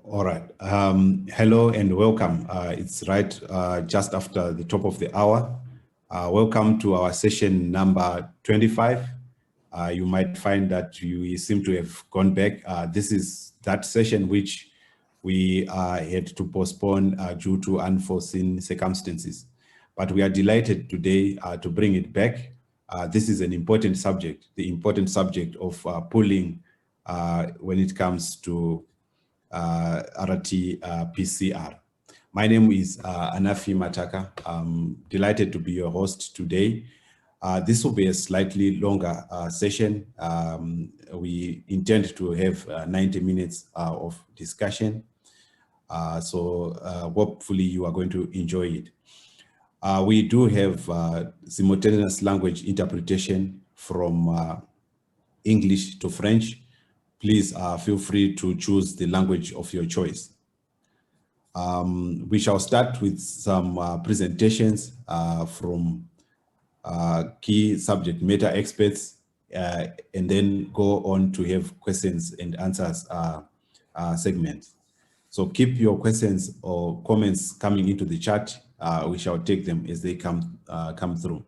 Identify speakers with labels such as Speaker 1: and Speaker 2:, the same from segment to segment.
Speaker 1: All right. Hello and welcome. It's right just after the top of the hour. Welcome to our session number 25. You might find that you seem to have gone back. This is that session which we had to postpone due to unforeseen circumstances. But we are delighted today to bring it back. This is an important subject, the important subject of pooling when it comes to RT-PCR. My name is Anafi Mataka. I'm delighted to be your host today. This will be a slightly longer session. We intend to have 90 minutes of discussion. So hopefully you are going to enjoy it. We do have simultaneous language interpretation from English to French. Please feel free to choose the language of your choice. We shall start with some presentations from key subject matter experts and then go on to have questions and answers segments. So keep your questions or comments coming into the chat. We shall take them as they come through.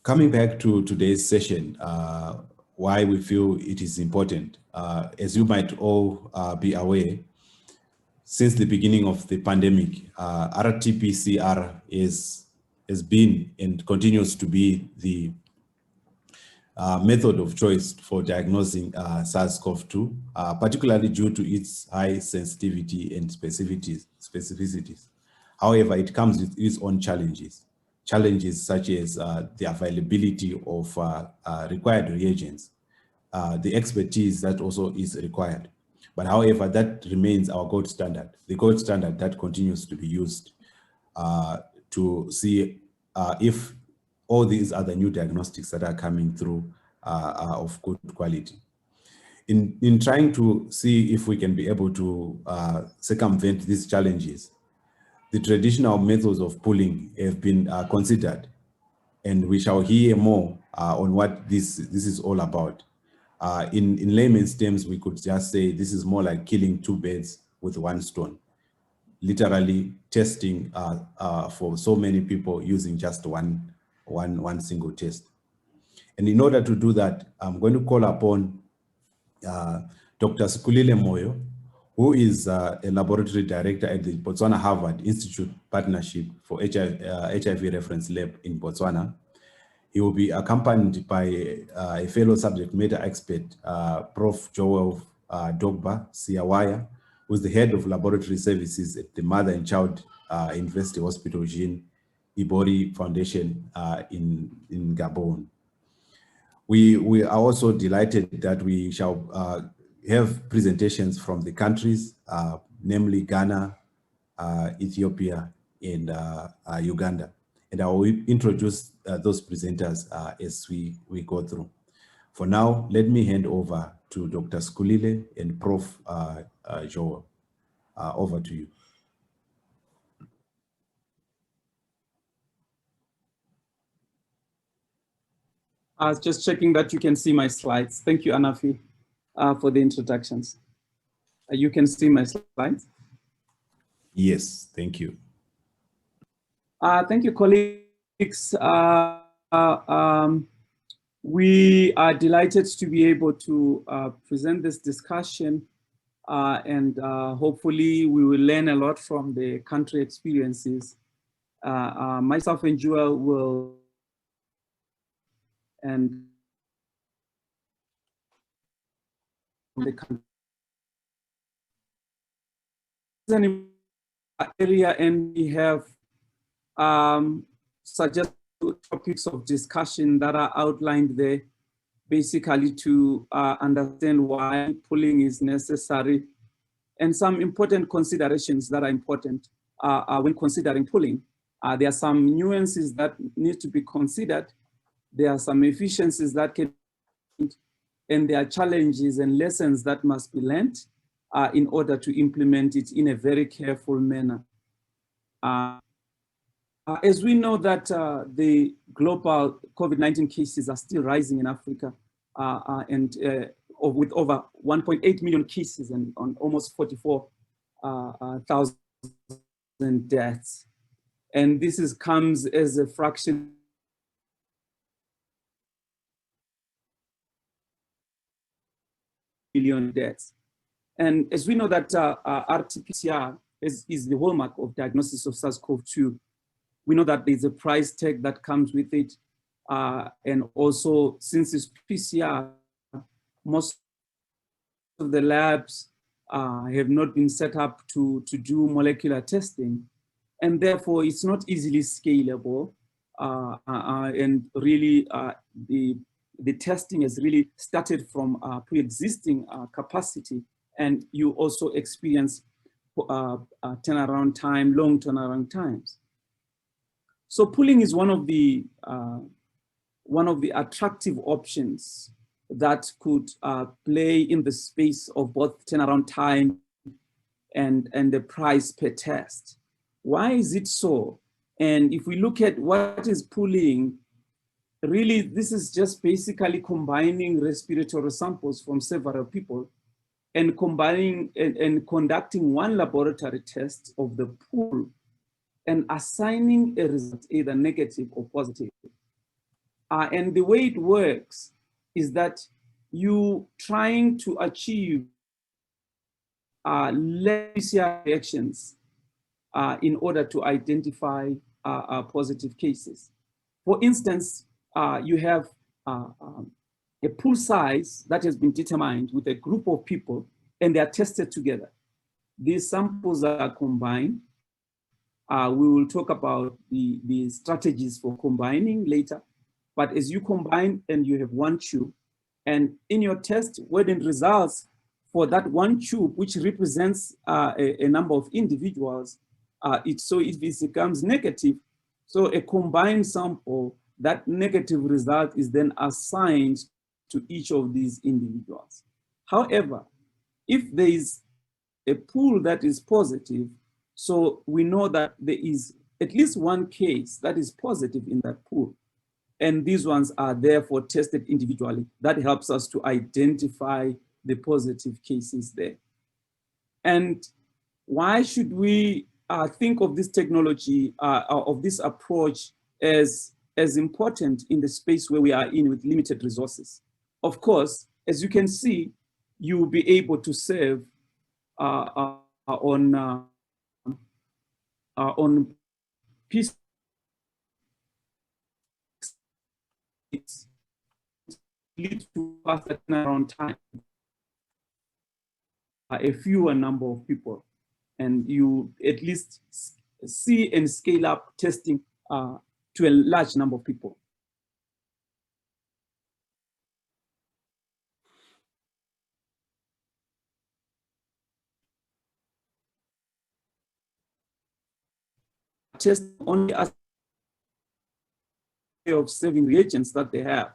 Speaker 1: Coming back to today's session, why we feel it is important. As you might all be aware, since the beginning of the pandemic, RT-PCR has been and continues to be the method of choice for diagnosing SARS-CoV-2, particularly due to its high sensitivity and specificities. However, it comes with its own challenges. Challenges such as the availability of required reagents, the expertise that also is required. But however, that remains our gold standard, the gold standard that continues to be used to see if all these other new diagnostics that are coming through are of good quality. In trying to see if we can be able to circumvent these challenges, the traditional methods of pooling have been considered, and we shall hear more on what this is all about. In layman's terms, we could just say this is more like killing two birds with one stone, literally testing for so many people using just one single test. And in order to do that, I'm going to call upon Dr. Skulile Moyo, who is a laboratory director at the Botswana Harvard Institute Partnership for HIV Reference Lab in Botswana. He will be accompanied by a fellow subject matter expert, Prof. Joel Dogba Siawaya, who is the head of laboratory services at the Mother and Child University Hospital Jean Ibori Foundation in Gabon. We are also delighted that we shall have presentations from the countries, namely Ghana, Ethiopia, and Uganda. And I will introduce those presenters as we go through. For now, let me hand over to Dr. Skulile and Prof. Joel. Over to you.
Speaker 2: I was just checking that you can see my slides. Thank you, Anafi, for the introductions. You can see my slides?
Speaker 1: Yes, thank you.
Speaker 2: Thank you, colleagues. We are delighted to be able to present this discussion and hopefully we will learn a lot from the country experiences. Myself and Joel will and the country area, and we have suggested topics of discussion that are outlined there, basically to understand why pooling is necessary and some important considerations that are important when considering pooling. There are some nuances that need to be considered. There are some efficiencies that can, and there are challenges and lessons that must be learned in order to implement it in a very careful manner. As we know that the global COVID-19 cases are still rising in Africa, and with over 1.8 million cases and on almost 44,000 deaths. And this comes as a fraction million deaths. And as we know that RT-PCR is the hallmark of diagnosis of SARS-CoV-2, we know that there's a price tag that comes with it. And also, since it's PCR, most of the labs have not been set up to do molecular testing. And therefore, it's not easily scalable. And really, the testing has really started from pre-existing capacity. And you also experience turnaround time, long turnaround times. So pooling is one of the attractive options that could play in the space of both turnaround time and the price per test. Why is it so? And if we look at what is pooling, really this is just basically combining respiratory samples from several people and combining and conducting one laboratory test of the pool and assigning a result, either negative or positive. And the way it works is that you trying to achieve less reactions in order to identify positive cases. For instance, you have a pool size that has been determined with a group of people and they are tested together. These samples are combined. We will talk about the strategies for combining later. But as you combine and you have one tube, and in your test, when it results for that one tube, which represents a number of individuals, if it becomes negative, so a combined sample, that negative result is then assigned to each of these individuals. However, if there is a pool that is positive, so we know that there is at least one case that is positive in that pool. And these ones are therefore tested individually. That helps us to identify the positive cases there. And why should we think of this technology, of this approach as important in the space where we are in with limited resources? Of course, as you can see, you will be able to save on PCR leads to faster turnaround time, a fewer number of people, and you at least see and scale up testing to a large number of people. Test only as of saving reagents that they have.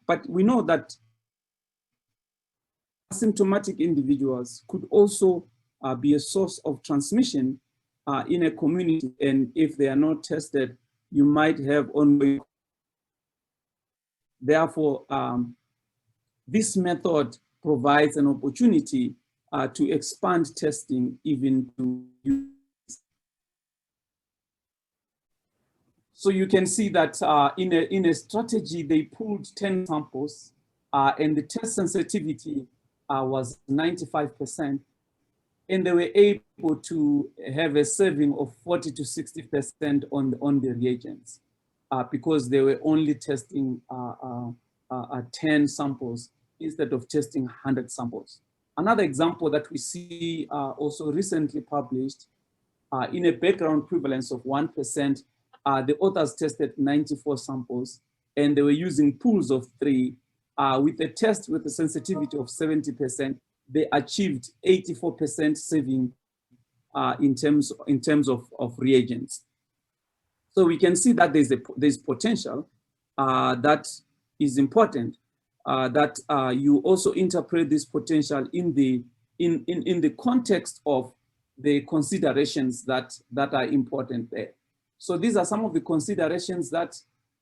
Speaker 2: But we know that asymptomatic individuals could also be a source of transmission in a community. And if they are not tested, you might have ongoing. Therefore, this method provides an opportunity to expand testing even to use. So you can see that in a strategy, they pulled 10 samples and the test sensitivity was 95%. And they were able to have a saving of 40 to 60% on the reagents because they were only testing 10 samples instead of testing 100 samples. Another example that we see also recently published in a background prevalence of 1%, the authors tested 94 samples and they were using pools of 3 with a test with a sensitivity of 70%. They achieved 84% saving in terms of reagents. So we can see that there's potential that is important, that you also interpret this potential in the context of the considerations that are important there. So these are some of the considerations that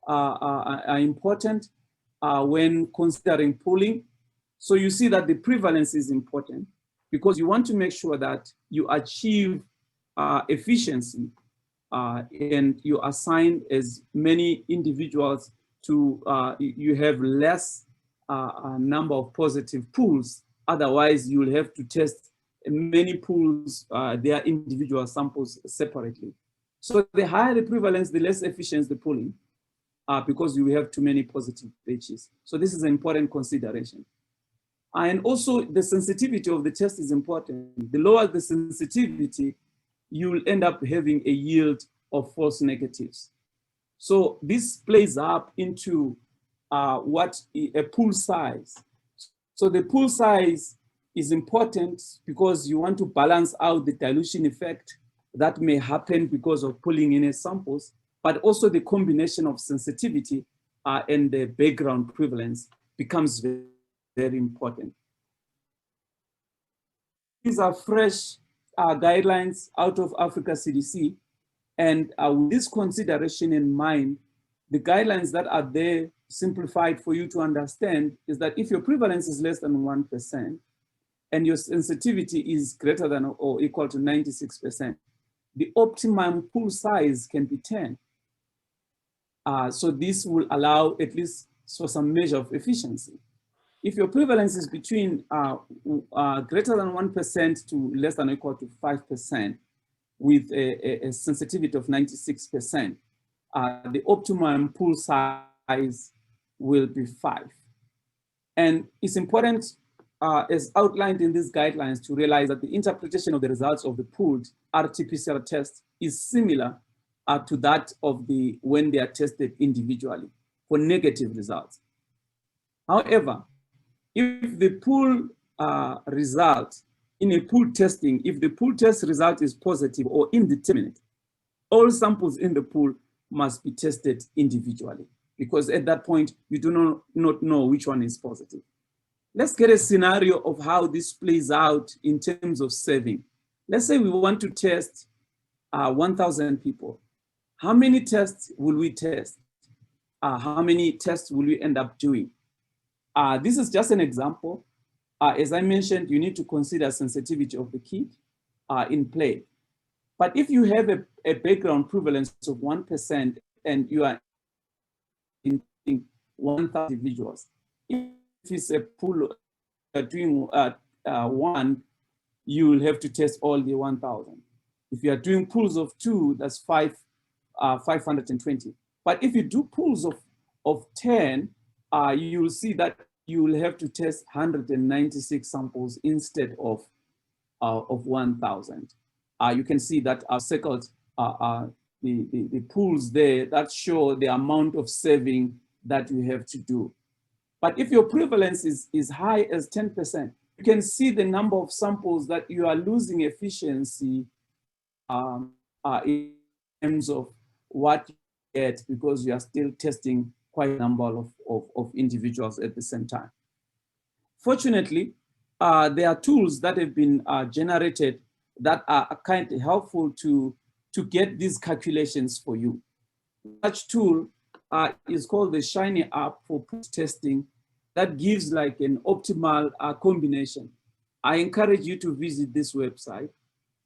Speaker 2: are important when considering pooling. So you see that the prevalence is important because you want to make sure that you achieve efficiency and you assign as many individuals to, you have less number of positive pools. Otherwise, you'll have to test many pools, their individual samples separately. So the higher the prevalence, the less efficient the pooling, because you have too many positive batches. So this is an important consideration. And also the sensitivity of the test is important. The lower the sensitivity, you will end up having a yield of false negatives. So this plays up into what a pool size. So the pool size is important because you want to balance out the dilution effect that may happen because of pulling in samples, but also the combination of sensitivity and the background prevalence becomes very, very important. These are fresh guidelines out of Africa CDC. And with this consideration in mind, the guidelines that are there simplified for you to understand is that if your prevalence is less than 1% and your sensitivity is greater than or equal to 96%, the optimum pool size can be 10. So this will allow at least for some measure of efficiency. If your prevalence is between greater than 1% to less than or equal to 5%, with a sensitivity of 96%, the optimum pool size will be 5. And it's important, as outlined in these guidelines, to realize that the interpretation of the results of the pooled RT-PCR test is similar to that of the when they are tested individually for negative results. However, if the pool result in a pool testing, if the pool test result is positive or indeterminate, all samples in the pool must be tested individually, because at that point, you do not know which one is positive. Let's get a scenario of how this plays out in terms of saving. Let's say we want to test 1,000 people. How many tests will we test? How many tests will we end up doing? This is just an example. As I mentioned, you need to consider sensitivity of the kit in play. But if you have a background prevalence of 1% and you are in 1,000 individuals, if it's a pool doing one, you will have to test all the 1,000. If you are doing pools of 2, that's 520. But if you do pools of 10, you will see that you will have to test 196 samples instead of 1,000. You can see that I've circled the pools there that show the amount of saving that you have to do. But if your prevalence is high as 10%, you can see the number of samples that you are losing efficiency in terms of what you get, because you are still testing quite a number of individuals at the same time. Fortunately, there are tools that have been generated that are kind of helpful to get these calculations for you. Such tool is called the Shiny app for testing that gives like an optimal combination. I encourage you to visit this website.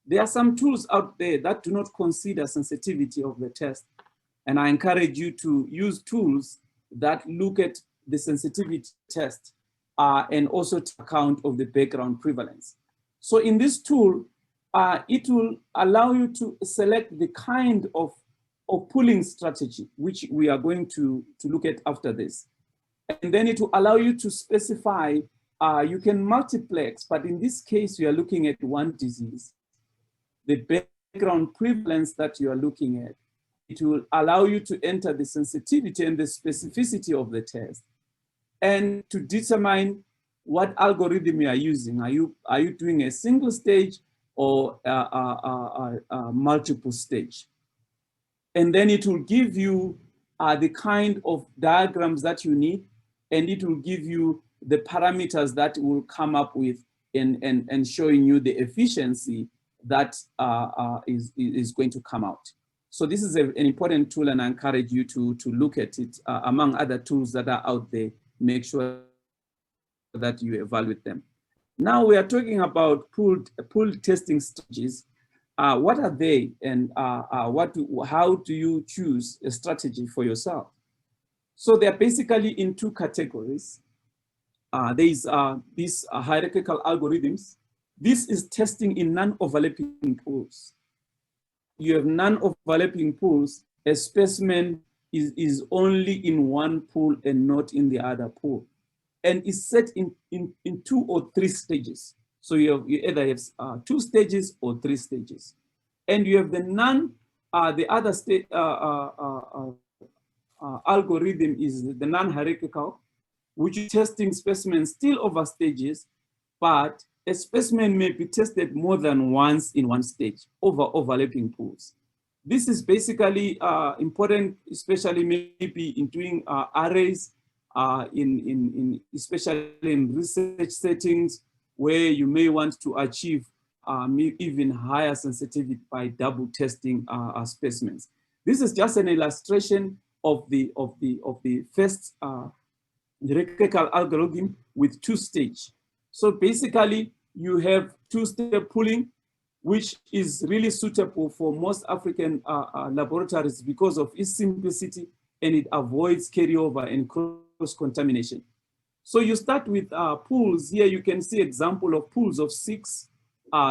Speaker 2: There are some tools out there that do not consider sensitivity of the test. And I encourage you to use tools that look at the sensitivity test and also take account of the background prevalence. So in this tool, it will allow you to select the kind of pooling strategy, which we are going to look at after this. And then it will allow you to specify, you can multiplex, but in this case, you are looking at one disease. The background prevalence that you are looking at, it will allow you to enter the sensitivity and the specificity of the test and to determine what algorithm you are using. Are you doing a single stage or a multiple stage? And then it will give you the kind of diagrams that you need, and it will give you the parameters that will come up with and showing you the efficiency that is going to come out. So this is an important tool, and I encourage you to look at it among other tools that are out there. Make sure that you evaluate them. Now we are talking about pooled testing strategies. What are they, and how do you choose a strategy for yourself? So they're basically in two categories. There is these hierarchical algorithms. This is testing in non-overlapping pools. You have non-overlapping pools. A specimen is only in one pool and not in the other pool, and is set in 2 or 3 stages. So you either have 2 stages or 3 stages, and you have the other state algorithm is the non-hierarchical, which is testing specimens still over stages, but a specimen may be tested more than once in one stage over overlapping pools. This is basically important, especially maybe in doing arrays, especially in research settings where you may want to achieve even higher sensitivity by double testing specimens. This is just an illustration of the first hierarchical algorithm with 2 stages. So basically, you have 2-step pooling, which is really suitable for most African laboratories because of its simplicity, and it avoids carryover and cross-contamination. So you start with pools. Here you can see example of pools of 6.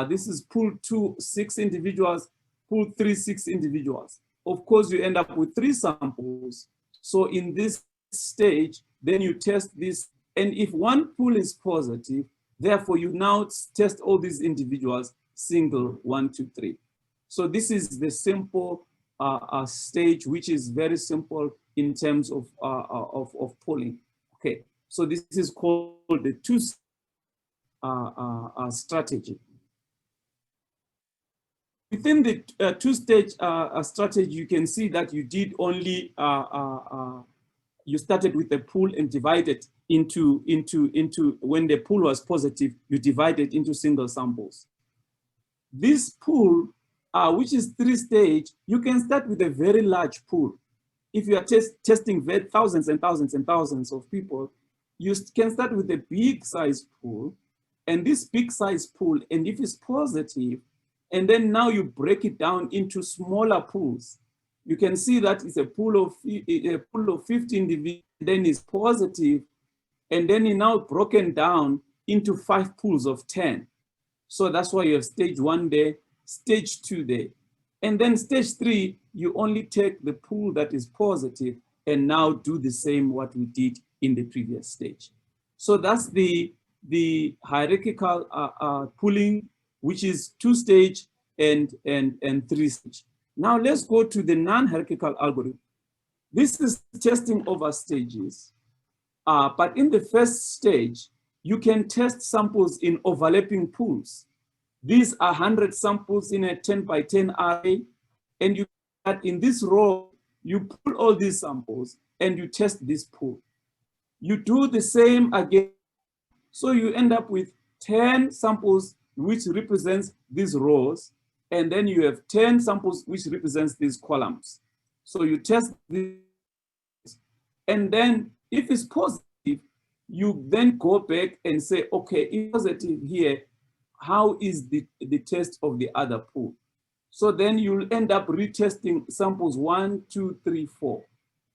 Speaker 2: This is pool 2, 6 individuals, pool 3, 6 individuals. Of course, you end up with 3 samples. So in this stage, then you test this. And if one pool is positive, therefore you now test all these individuals, single 1, 2, 3. So this is the simple stage, which is very simple in terms of pooling. Okay, so this is called the 2 strategy. Within the 2-stage strategy, you can see that you did only, you started with a pool and divided into when the pool was positive, you divided into single samples. This pool, which is 3-stage, you can start with a very large pool. If you are testing thousands and thousands and thousands of people, you can start with a big size pool, and this big size pool, and if it's positive, and then now you break it down into smaller pools. You can see that it's a pool of 50 individuals, then it's positive, and then it's now broken down into 5 pools of 10. So that's why you have stage 1 there, stage 2 there. And then stage 3, you only take the pool that is positive and now do the same what we did in the previous stage. So that's the hierarchical pooling, which is 2-stage and 3-stage. Now let's go to the non-hierarchical algorithm. This is testing over stages, but in the first stage, you can test samples in overlapping pools. These are 100 samples in a 10 by 10 array, and you in this row, you pull all these samples and you test this pool. You do the same again, so you end up with 10 samples which represents these rows, and then you have 10 samples which represents these columns. So you test this, and then if it's positive, you then go back and say, okay, if positive here, how is the test of the other pool? So then you'll end up retesting samples 1, 2, 3, 4.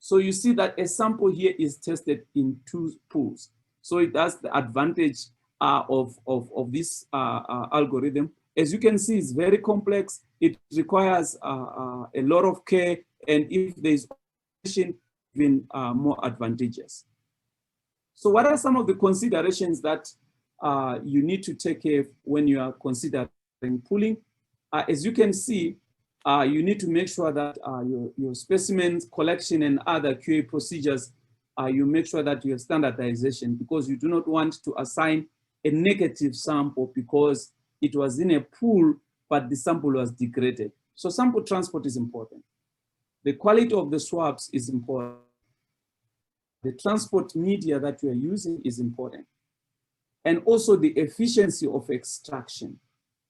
Speaker 2: So you see that a sample here is tested in 2 pools. So that's the advantage of this algorithm. As you can see, it's very complex. It requires a lot of care, and if there's even more advantageous. So what are some of the considerations that you need to take care of when you are considering pooling? As you can see, you need to make sure that your specimens collection and other QA procedures, you make sure that you have standardization, because you do not want to assign a negative sample because it was in a pool, but the sample was degraded. So sample transport is important. The quality of the swabs is important. The transport media that you are using is important. And also the efficiency of extraction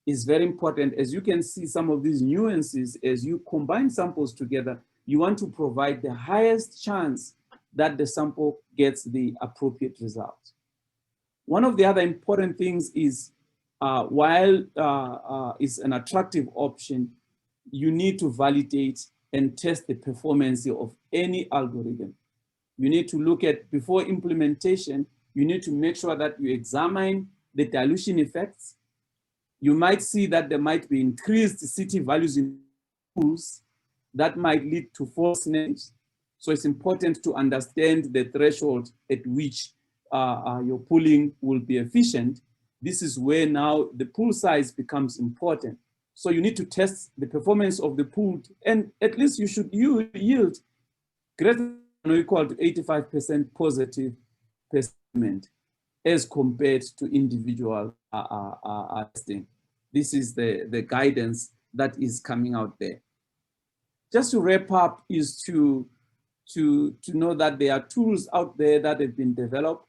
Speaker 2: is very important. As you can see, some of these nuances, as you combine samples together, you want to provide the highest chance that the sample gets the appropriate result. One of the other important things is while it's an attractive option, you need to validate and test the performance of any algorithm. You need to look at, before implementation, you need to make sure that you examine the dilution effects. You might see that there might be increased CT values in pools that might lead to false negatives. So it's important to understand the threshold at which your pooling will be efficient. This is where now the pool size becomes important. So you need to test the performance of the pool, and at least you should yield greater than or equal to 85% positive percent as compared to individual testing. This is the guidance that is coming out there. Just to wrap up is to know that there are tools out there that have been developed.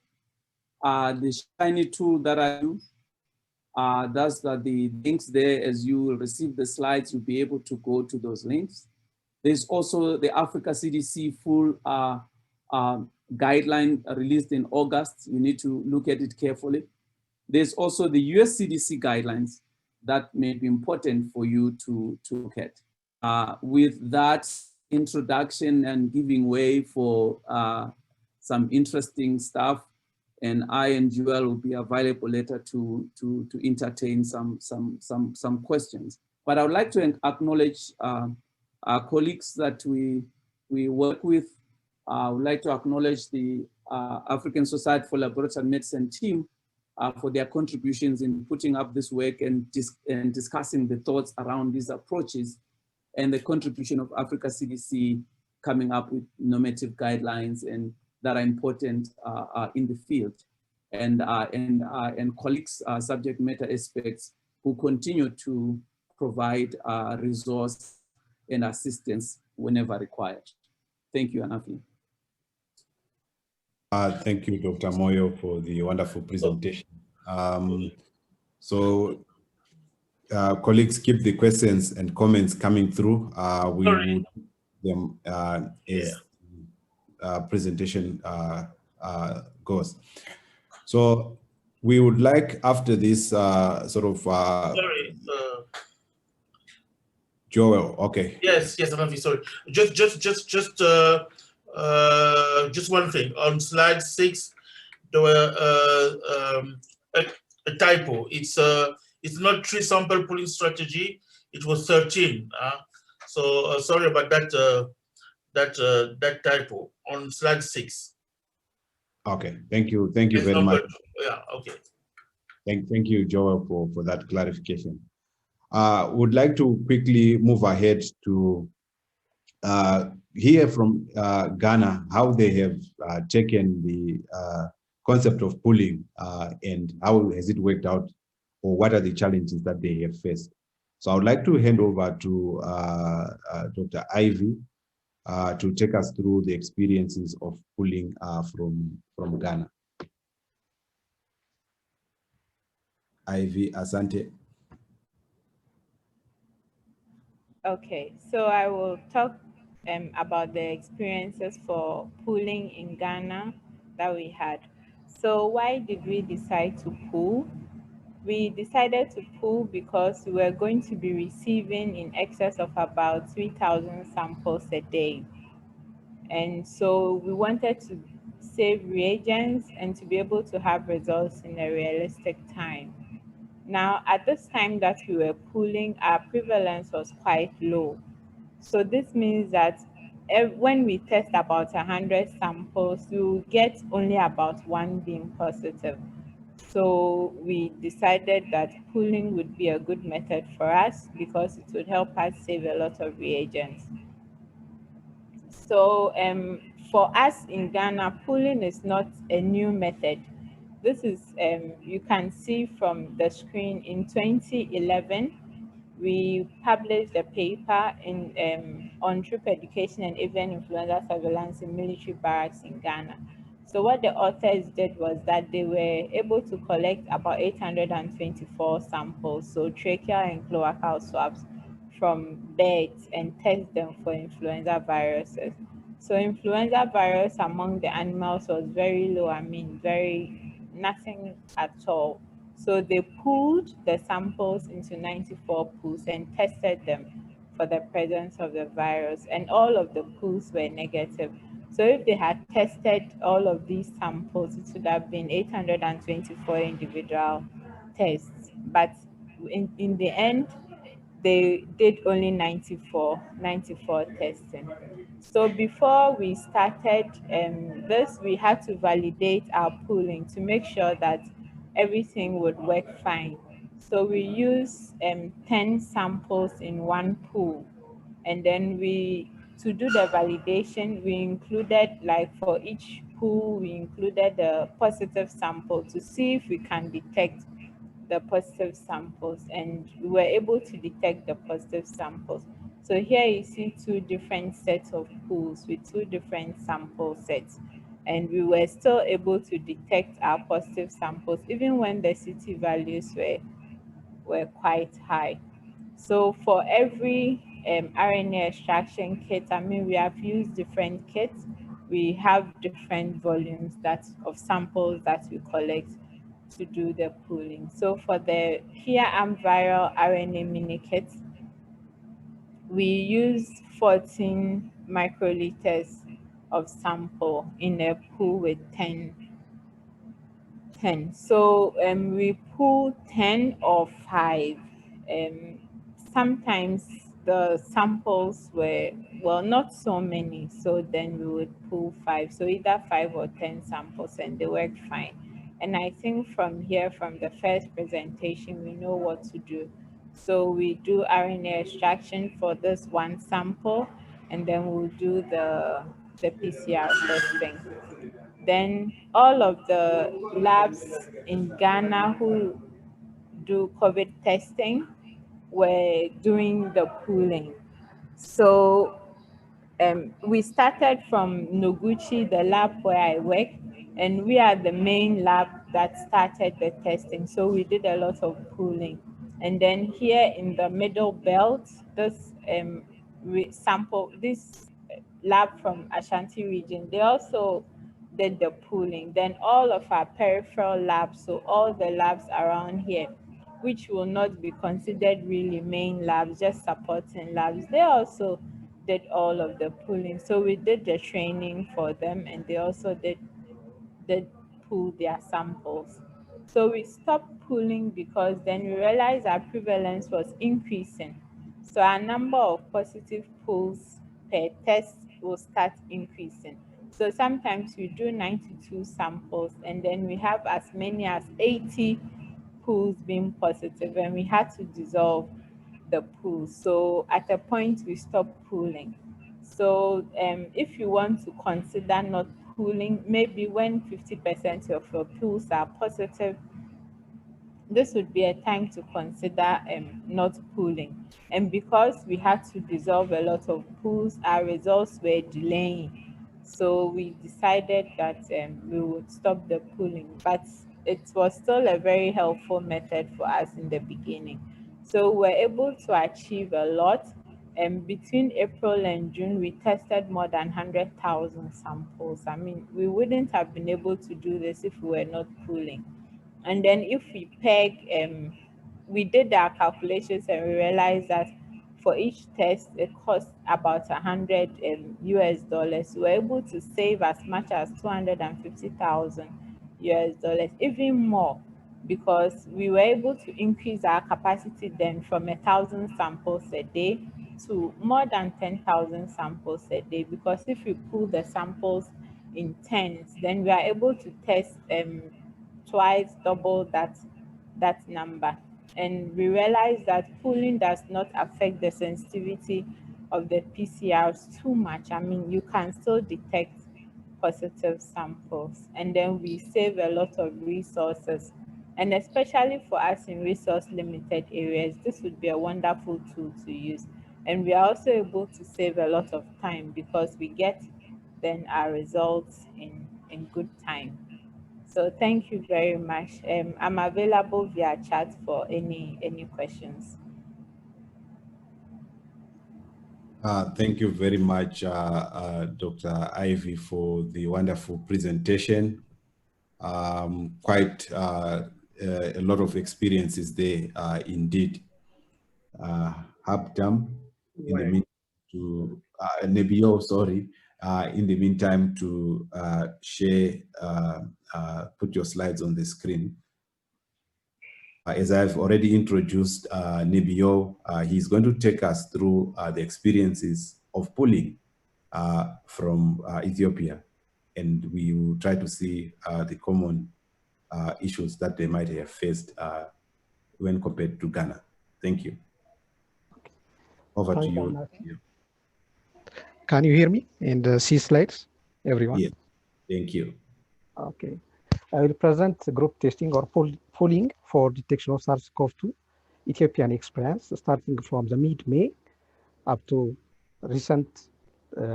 Speaker 2: The shiny tool that I use, that's the links there. As you will receive the slides, you'll be able to go to those links. There's also the Africa CDC full guideline released in August. You need to look at it carefully. There's also the US CDC guidelines that may be important for you to look at. With that introduction and giving way for some interesting stuff, and I and Joel will be available later to entertain some questions. But I would like to acknowledge our colleagues that we work with. I would like to acknowledge the African Society for Laboratory Medicine team for their contributions in putting up this work and discussing the thoughts around these approaches, and the contribution of Africa CDC coming up with normative guidelines and that are important in the field, and colleagues, subject matter experts who continue to provide resource and assistance whenever required. Thank you, Anafi.
Speaker 1: Thank you, Dr. Moyo, for the wonderful presentation. Colleagues, keep the questions and comments coming through. We will them as presentation goes. So we would like, after this Joel, okay.
Speaker 3: Yes, I'm sorry. Just one thing. On slide 6, there were a typo. It's not 3 sample pooling strategy. It was 13. So sorry about that. That typo on slide 6.
Speaker 1: Okay, thank you very much.
Speaker 3: Yeah, okay.
Speaker 1: Thank you, Joel, for that clarification. Would like to quickly move ahead to hear from Ghana how they have taken the concept of pooling and how has it worked out, or what are the challenges that they have faced. So I would like to hand over to Dr. Ivy to take us through the experiences of pooling from Ghana. Ivy, asante.
Speaker 4: Okay, so I will talk about the experiences for pooling in Ghana that we had. So why did we decide to pool? We decided to pool because we were going to be receiving in excess of about 3,000 samples a day. And so we wanted to save reagents and to be able to have results in a realistic time. Now, at this time that we were pooling, our prevalence was quite low. So this means that when we test about 100 samples, we will get only about 1 being positive. So we decided that pooling would be a good method for us because it would help us save a lot of reagents. So for us in Ghana, pooling is not a new method. This is, you can see from the screen, in 2011, we published a paper on troop education and avian influenza surveillance in military barracks in Ghana. So what the authors did was that they were able to collect about 824 samples, so tracheal and cloacal swabs from birds, and test them for influenza viruses. So influenza virus among the animals was very low, very nothing at all. So they pooled the samples into 94 pools and tested them for the presence of the virus, and all of the pools were negative. So if they had tested all of these samples, it would have been 824 individual tests. But in the end, they did only 94 testing. So before we started this, we had to validate our pooling to make sure that everything would work fine. So we used 10 samples in one pool. And then to do the validation, we included, like for each pool, we included a positive sample to see if we can detect the positive samples, and we were able to detect the positive samples. So here you see two different sets of pools with two different sample sets, and we were still able to detect our positive samples even when the CT values were quite high. So for every RNA extraction kit, I mean, we have used different kits. We have different volumes of samples that we collect to do the pooling. So for the here-am viral RNA mini kit, we used 14 microliters of sample in a pool with 10. So we pool 10 or 5. Sometimes the samples were, well, not so many, so then we would pool 5. So either 5 or 10 samples, and they work fine. And I think from the first presentation, we know what to do. So we do RNA extraction for this one sample, and then we'll do the PCR testing. Then all of the labs in Ghana who do COVID testing were doing the pooling. So we started from Noguchi, the lab where I work, and we are the main lab that started the testing. So we did a lot of pooling. And then here in the middle belt, this lab from Ashanti region, they also did the pooling. Then all of our peripheral labs, so all the labs around here, which will not be considered really main labs, just supporting labs, they also did all of the pooling. So we did the training for them, and they also did pool their samples. So we stopped pooling because then we realized our prevalence was increasing. So our number of positive pools per test will start increasing. So sometimes we do 92 samples, and then we have as many as 80 pools being positive, and we had to dissolve the pool. So at a point we stopped pooling. So if you want to consider not pooling, maybe when 50% of your pools are positive, this would be a time to consider not pooling. And because we had to dissolve a lot of pools, our results were delaying. So we decided that we would stop the pooling, but it was still a very helpful method for us in the beginning. So we're able to achieve a lot. And between April and June, we tested more than 100,000 samples. I mean, we wouldn't have been able to do this if we were not pooling. And then if we peg, we did our calculations and we realized that for each test, it costs about $100 US. We're able to save as much as 250,000 US dollars, even more, because we were able to increase our capacity then from 1,000 samples a day to more than 10,000 samples a day. Because if we pool the samples in tens, then we are able to test twice double that number. And we realized that pooling does not affect the sensitivity of the PCRs too much. I mean, you can still detect positive samples, and then we save a lot of resources. And especially for us in resource limited areas, this would be a wonderful tool to use. And we are also able to save a lot of time because we get then our results in good time. So thank you very much. I'm available via chat for any questions.
Speaker 1: Thank you very much, Dr. Ivy, for the wonderful presentation. quite a lot of experiences there indeed. Habdam, in the meantime, to Nebio, sorry, in the meantime, to share, put your slides on the screen. As I've already introduced Nebio, he's going to take us through the experiences of pooling from Ethiopia, and we will try to see the common issues that they might have faced when compared to Ghana. Thank you. Over to you.
Speaker 5: Can you hear me and see slides, everyone?
Speaker 1: Yes, thank you.
Speaker 5: Okay. I will present group testing or pooling for detection of SARS-CoV-2 Ethiopian experience, starting from the mid-May up to recent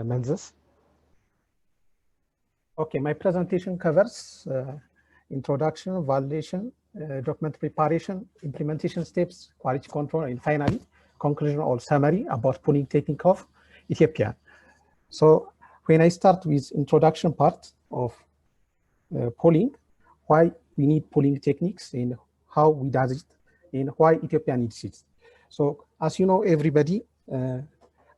Speaker 5: months. Okay, my presentation covers introduction, validation, document preparation, implementation steps, quality control, and finally, conclusion or summary about pooling technique of Ethiopia. So when I start with introduction part of pooling, why we need pooling techniques and how we does it and why Ethiopia needs it. So as you know, everybody,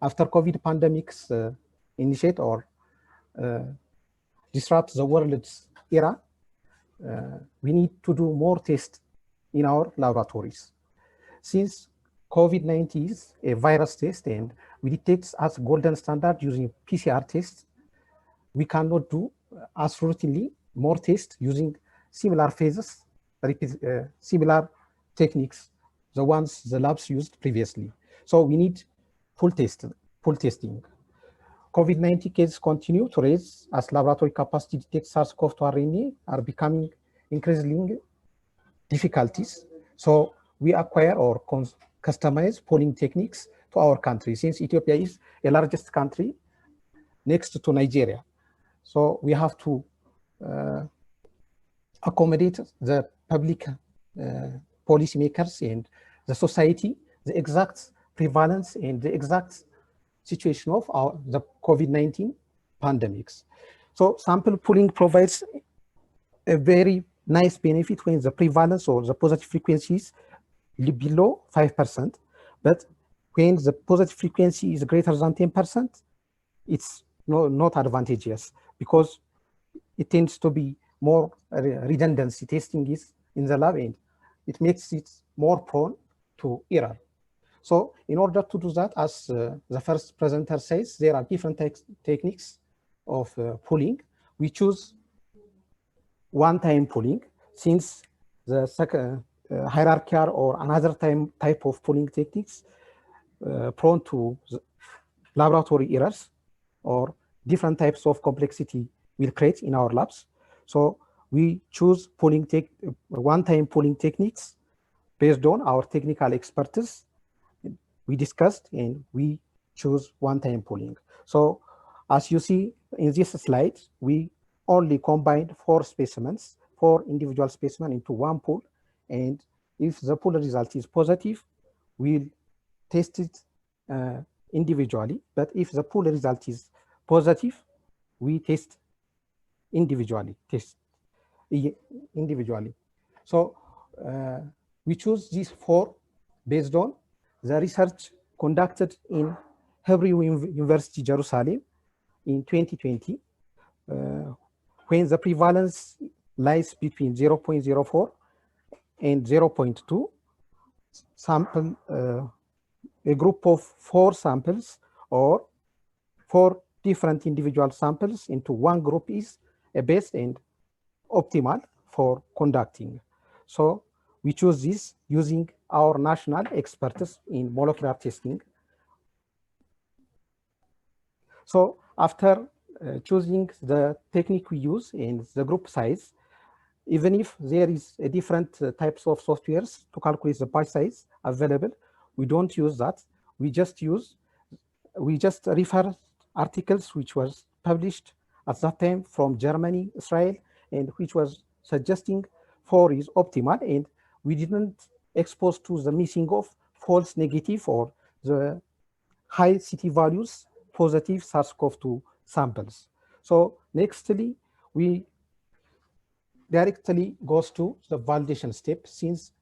Speaker 5: after COVID pandemics initiate or disrupt the world's era, we need to do more tests in our laboratories. Since COVID-19 is a virus test and we detect as golden standard using PCR tests, we cannot do as routinely more tests using similar phases, similar techniques, the ones the labs used previously. So we need full testing. COVID-19 cases continue to raise as laboratory capacity to detect SARS-CoV-2 RNA are becoming increasingly difficulties. So we acquire or customize pooling techniques to our country, since Ethiopia is the largest country next to Nigeria. So we have to accommodate the public policymakers and the society, the exact prevalence and the exact situation of the COVID-19 pandemics. So sample pooling provides a very nice benefit when the prevalence or the positive frequencies below 5%, but when the positive frequency is greater than 10%, it's not advantageous because it tends to be more redundancy testing is in the lab and it makes it more prone to error. So in order to do that, as the first presenter says, there are different techniques of pooling. We choose one-time pooling since the second hierarchical or another type of pooling techniques prone to laboratory errors or different types of complexity will create in our labs. So we choose one-time pooling techniques based on our technical expertise we discussed, and we choose one-time pooling. So as you see in this slide, we only combined 4 specimens, 4 individual specimens into one pool. And if the pool result is positive, we'll test it individually. But if the pool result is positive, we test individually. So we choose these 4 based on the research conducted in Hebrew University, Jerusalem in 2020, when the prevalence lies between 0.04 and 0.2, sample a group of 4 samples or 4 different individual samples into one group is a best and optimal for conducting. So we choose this using our national expertise in molecular testing. So after choosing the technique we use and the group size, even if there is a different types of softwares to calculate the batch size available, we don't use that. We just refer articles which was published at that time from Germany, Israel, and which was suggesting 4 is optimal, and we didn't expose to the missing of false negative or the high CT values positive SARS-CoV-2 samples. So nextly, we directly goes to the validation step, since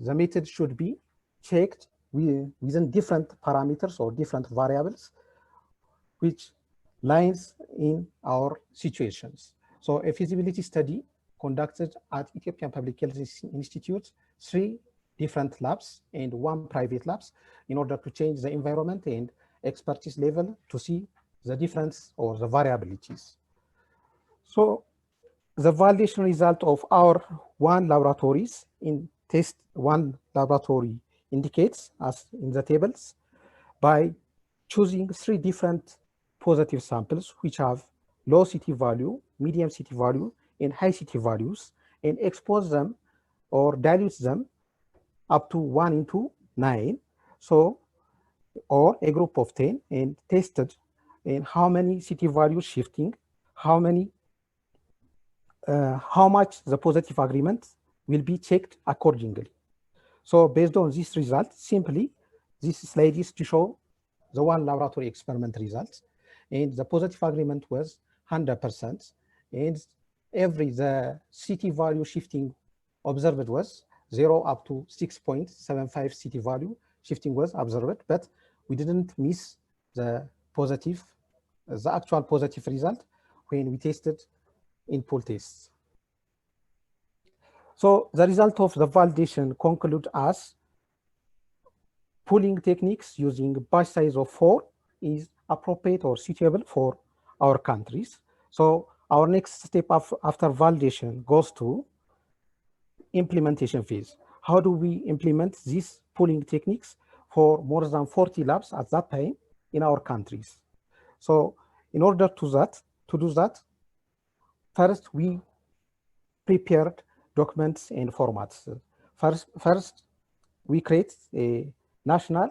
Speaker 5: the method should be checked within different parameters or different variables, which lines in our situations. So a feasibility study conducted at Ethiopian Public Health Institute, 3 different labs and 1 private labs, in order to change the environment and expertise level to see the difference or the variabilities. So the validation result of our 1 laboratories in test 1 laboratory indicates, as in the tables, by choosing 3 different positive samples which have low CT value, medium CT value, and high CT values, and expose them or dilute them up to 1:9. So, or a group of 10, and tested in how many CT values shifting, how much the positive agreement will be checked accordingly. So based on this result, simply this slide is to show the 1 laboratory experiment results, and the positive agreement was 100%, and the CT value shifting observed was 0 up to 6.75 CT value shifting was observed, but we didn't miss the actual positive result when we tested in pool tests. So the result of the validation conclude as pooling techniques using batch size of 4 is appropriate or suitable for our countries. So our next step after validation goes to implementation phase. How do we implement these pooling techniques for more than 40 labs at that time in our countries? So in order to do that, first we prepared documents and formats. First, we create a national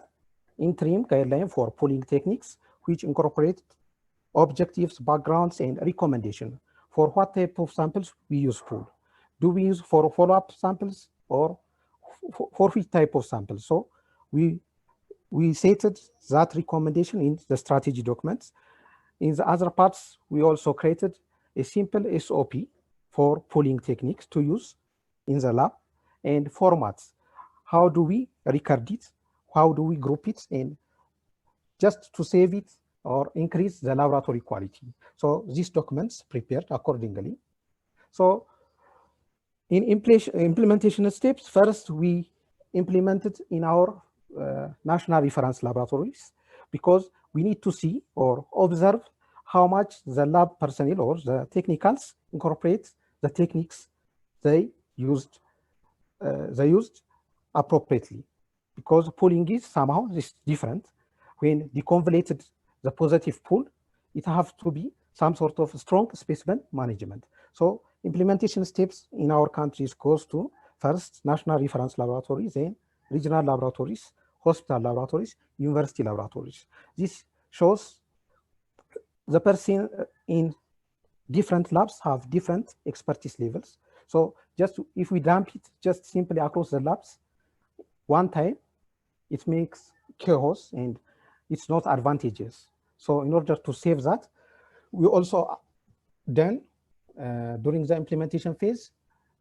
Speaker 5: interim guideline for pooling techniques, which incorporate objectives, backgrounds, and recommendation for what type of samples we use pool. Do we use for follow-up samples or for which type of samples? So we stated that recommendation in the strategy documents. In the other parts, we also created a simple SOP for pooling techniques to use in the lab, and formats. How do we record it? How do we group it? And just to save it or increase the laboratory quality. So these documents prepared accordingly. So in implementation steps, first we implemented in our national reference laboratories, because we need to see or observe how much the lab personnel or the technicals incorporate the techniques they used appropriately, because pooling is somehow different. When deconvoluted the positive pool, it has to be some sort of strong specimen management. So implementation steps in our countries goes to first national reference laboratories, then regional laboratories, hospital laboratories, university laboratories. This shows the person in different labs have different expertise levels. So just if we dump it just simply across the labs one time, it makes chaos and it's not advantageous. So in order to save that, we also then during the implementation phase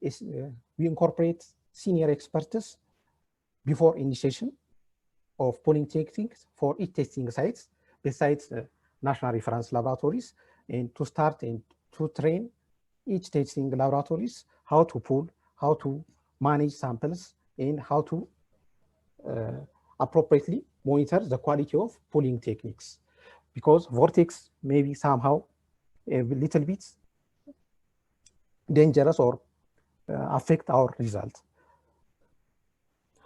Speaker 5: we incorporate senior experts before initiation of pooling techniques for each testing sites besides national reference laboratories, and to start and to train each testing laboratories how to pool, how to manage samples, and how to appropriately monitor the quality of pooling techniques, because vortex may be somehow a little bit dangerous or affect our result.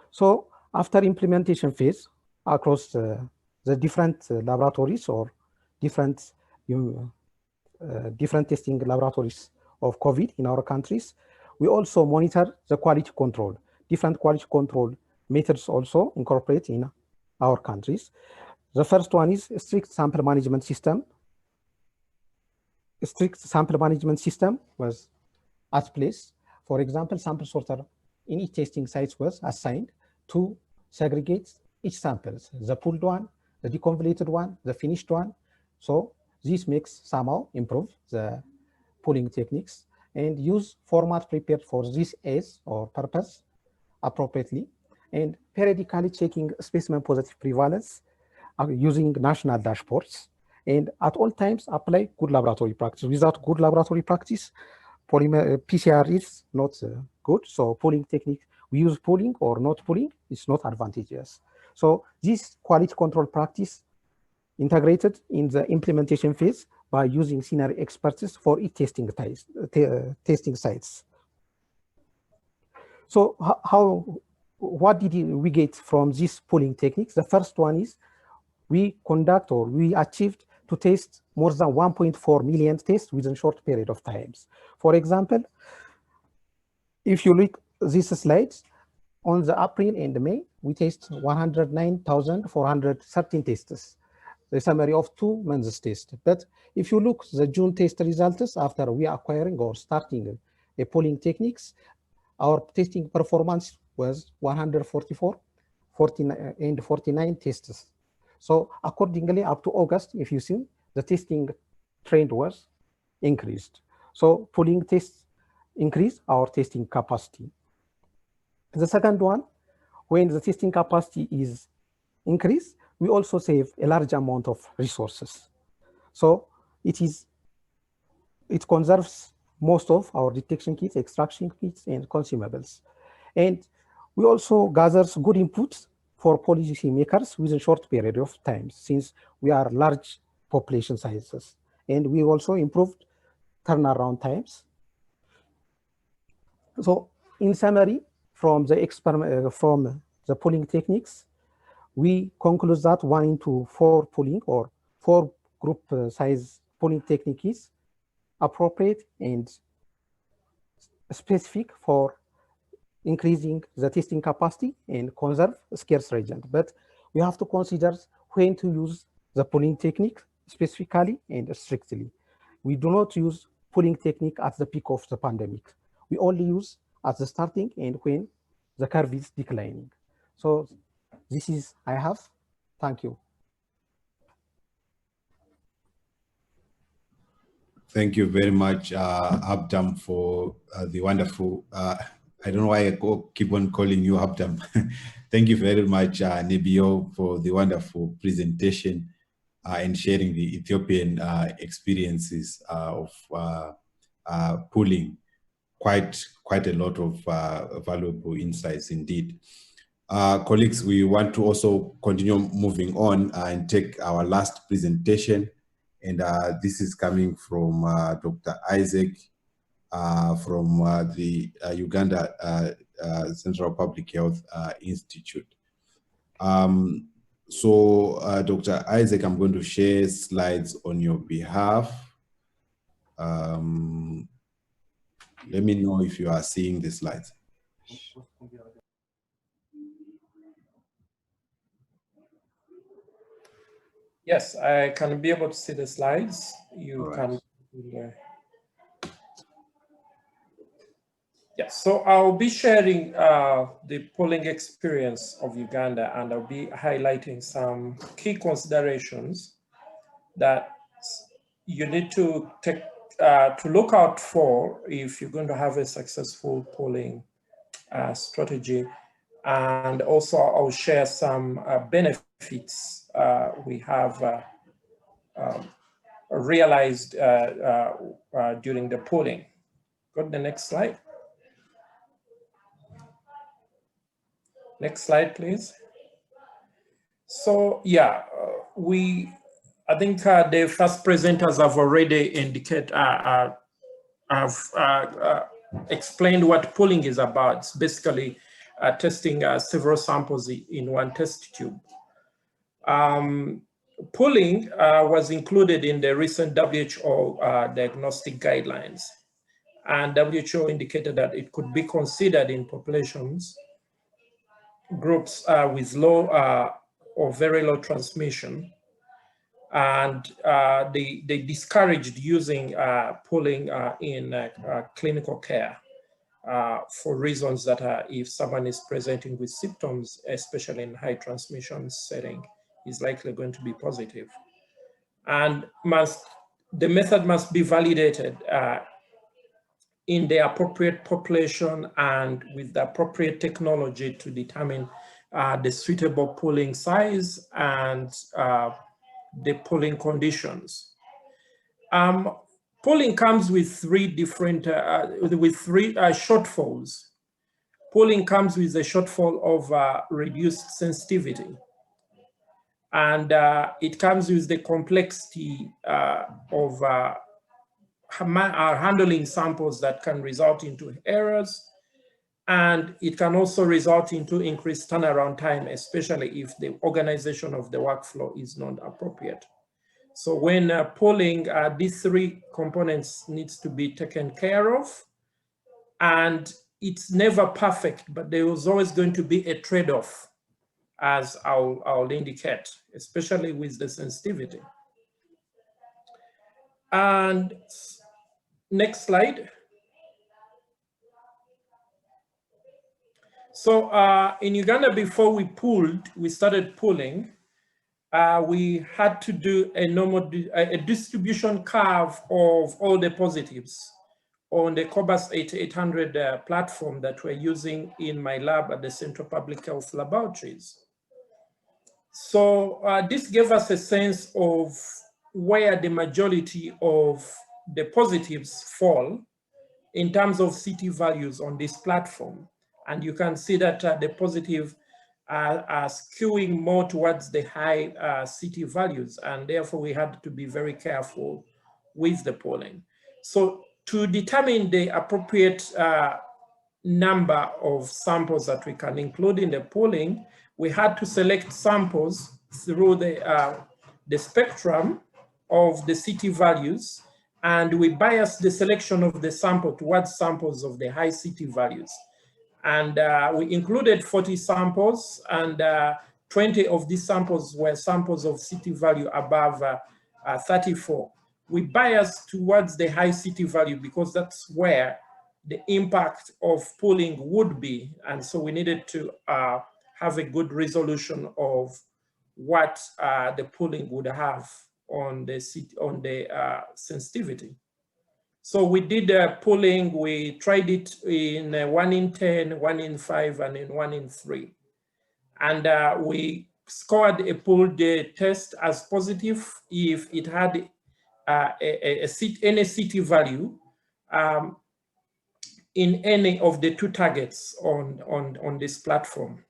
Speaker 5: So after implementation phase across the different laboratories or different testing laboratories of COVID in our countries, we also monitor the quality control. Different quality control methods also incorporate in our countries. The first one is a strict sample management system. A strict sample management system was at place. For example, sample sorter in each testing sites was assigned to segregate each samples, the pooled one, the deconvoluted one, the finished one. So this makes somehow improve the pooling techniques. and use format prepared for this age or purpose appropriately, and periodically checking specimen positive prevalence using national dashboards, and at all times apply good laboratory practice. Without good laboratory practice, PCR is not good. So pooling technique, we use pooling or not pooling, is not advantageous. So this quality control practice integrated in the implementation phase by using scenario expertise for each testing sites. So what did we get from these pooling techniques? The first one is we achieved to test more than 1.4 million tests within a short period of times. For example, if you look at these slides, on the April and May, we test 109,413 tests, the summary of 2 months test. But if you look the June test results after we are acquiring or starting a pooling techniques, our testing performance was 144, 49 tests. So accordingly, up to August, if you see, the testing trend was increased. So pooling tests increase our testing capacity. The second one, when the testing capacity is increased, we also save a large amount of resources. So it conserves most of our detection kits, extraction kits, and consumables. And we also gather good inputs for policy makers within a short period of time, since we are large population sizes. And we also improved turnaround times. So in summary, from the pooling techniques, we conclude that 1:4 pooling or 4 group size pooling technique is appropriate and specific for increasing the testing capacity and conserve scarce reagent. But we have to consider when to use the pooling technique specifically and strictly. We do not use pooling technique at the peak of the pandemic. We only use at the starting and when the curve is declining. So this is I have. Thank you.
Speaker 1: Thank you very much, Abdam, for the wonderful, I don't know why I keep on calling you Abdam. Thank you very much, Nebio, for the wonderful presentation and sharing the Ethiopian experiences of pooling. Quite a lot of valuable insights indeed. Colleagues, we want to also continue moving on and take our last presentation. And this is coming from Dr. Isaac from the Uganda Central Public Health Institute. So Dr. Isaac, I'm going to share slides on your behalf. Let me know if you are seeing the slides.
Speaker 6: Yes, I can be able to see the slides. You can. Yes, so I'll be sharing the polling experience of Uganda, and I'll be highlighting some key considerations that you need to take to look out for if you're going to have a successful polling strategy. And also I'll share some benefits we have realized during the polling. Go to the next slide. Next slide, please. So yeah, I think the first presenters have already indicated, explained what polling is about. It's basically testing several samples in one test tube. Polling was included in the recent WHO diagnostic guidelines, and WHO indicated that it could be considered in populations, groups with low or very low transmission, and they discouraged using polling in clinical care for reasons that if someone is presenting with symptoms, especially in high transmission setting, is likely going to be positive. And the method must be validated in the appropriate population and with the appropriate technology to determine the suitable pooling size and the pooling conditions. Pooling comes with three different, shortfalls. Pooling comes with a shortfall of reduced sensitivity. And it comes with the complexity of handling samples that can result into errors. And it can also result into increased turnaround time, especially if the organization of the workflow is not appropriate. So when pooling, these three components needs to be taken care of. And it's never perfect, but there is always going to be a trade-off, as I'll indicate, especially with the sensitivity. And next slide. So in Uganda, before we started pooling, we had to do a distribution curve of all the positives on the Cobas 8800 platform that we're using in my lab at the Central Public Health Laboratories. So this gave us a sense of where the majority of the positives fall in terms of CT values on this platform. And you can see that the positive are skewing more towards the high CT values, and therefore we had to be very careful with the pooling. So to determine the appropriate number of samples that we can include in the pooling, we had to select samples through the spectrum of the CT values, and we biased the selection of the sample towards samples of the high CT values. And we included 40 samples, and 20 of these samples were samples of CT value above 34. We biased towards the high CT value because that's where the impact of pooling would be. And so we needed to have a good resolution of what the pooling would have on the sensitivity. So we did pooling, we tried it in 1 in 10, 1 in 5, and in 1 in 3. And we scored a pooled test as positive if it had any CT value in any of the two targets on this platform.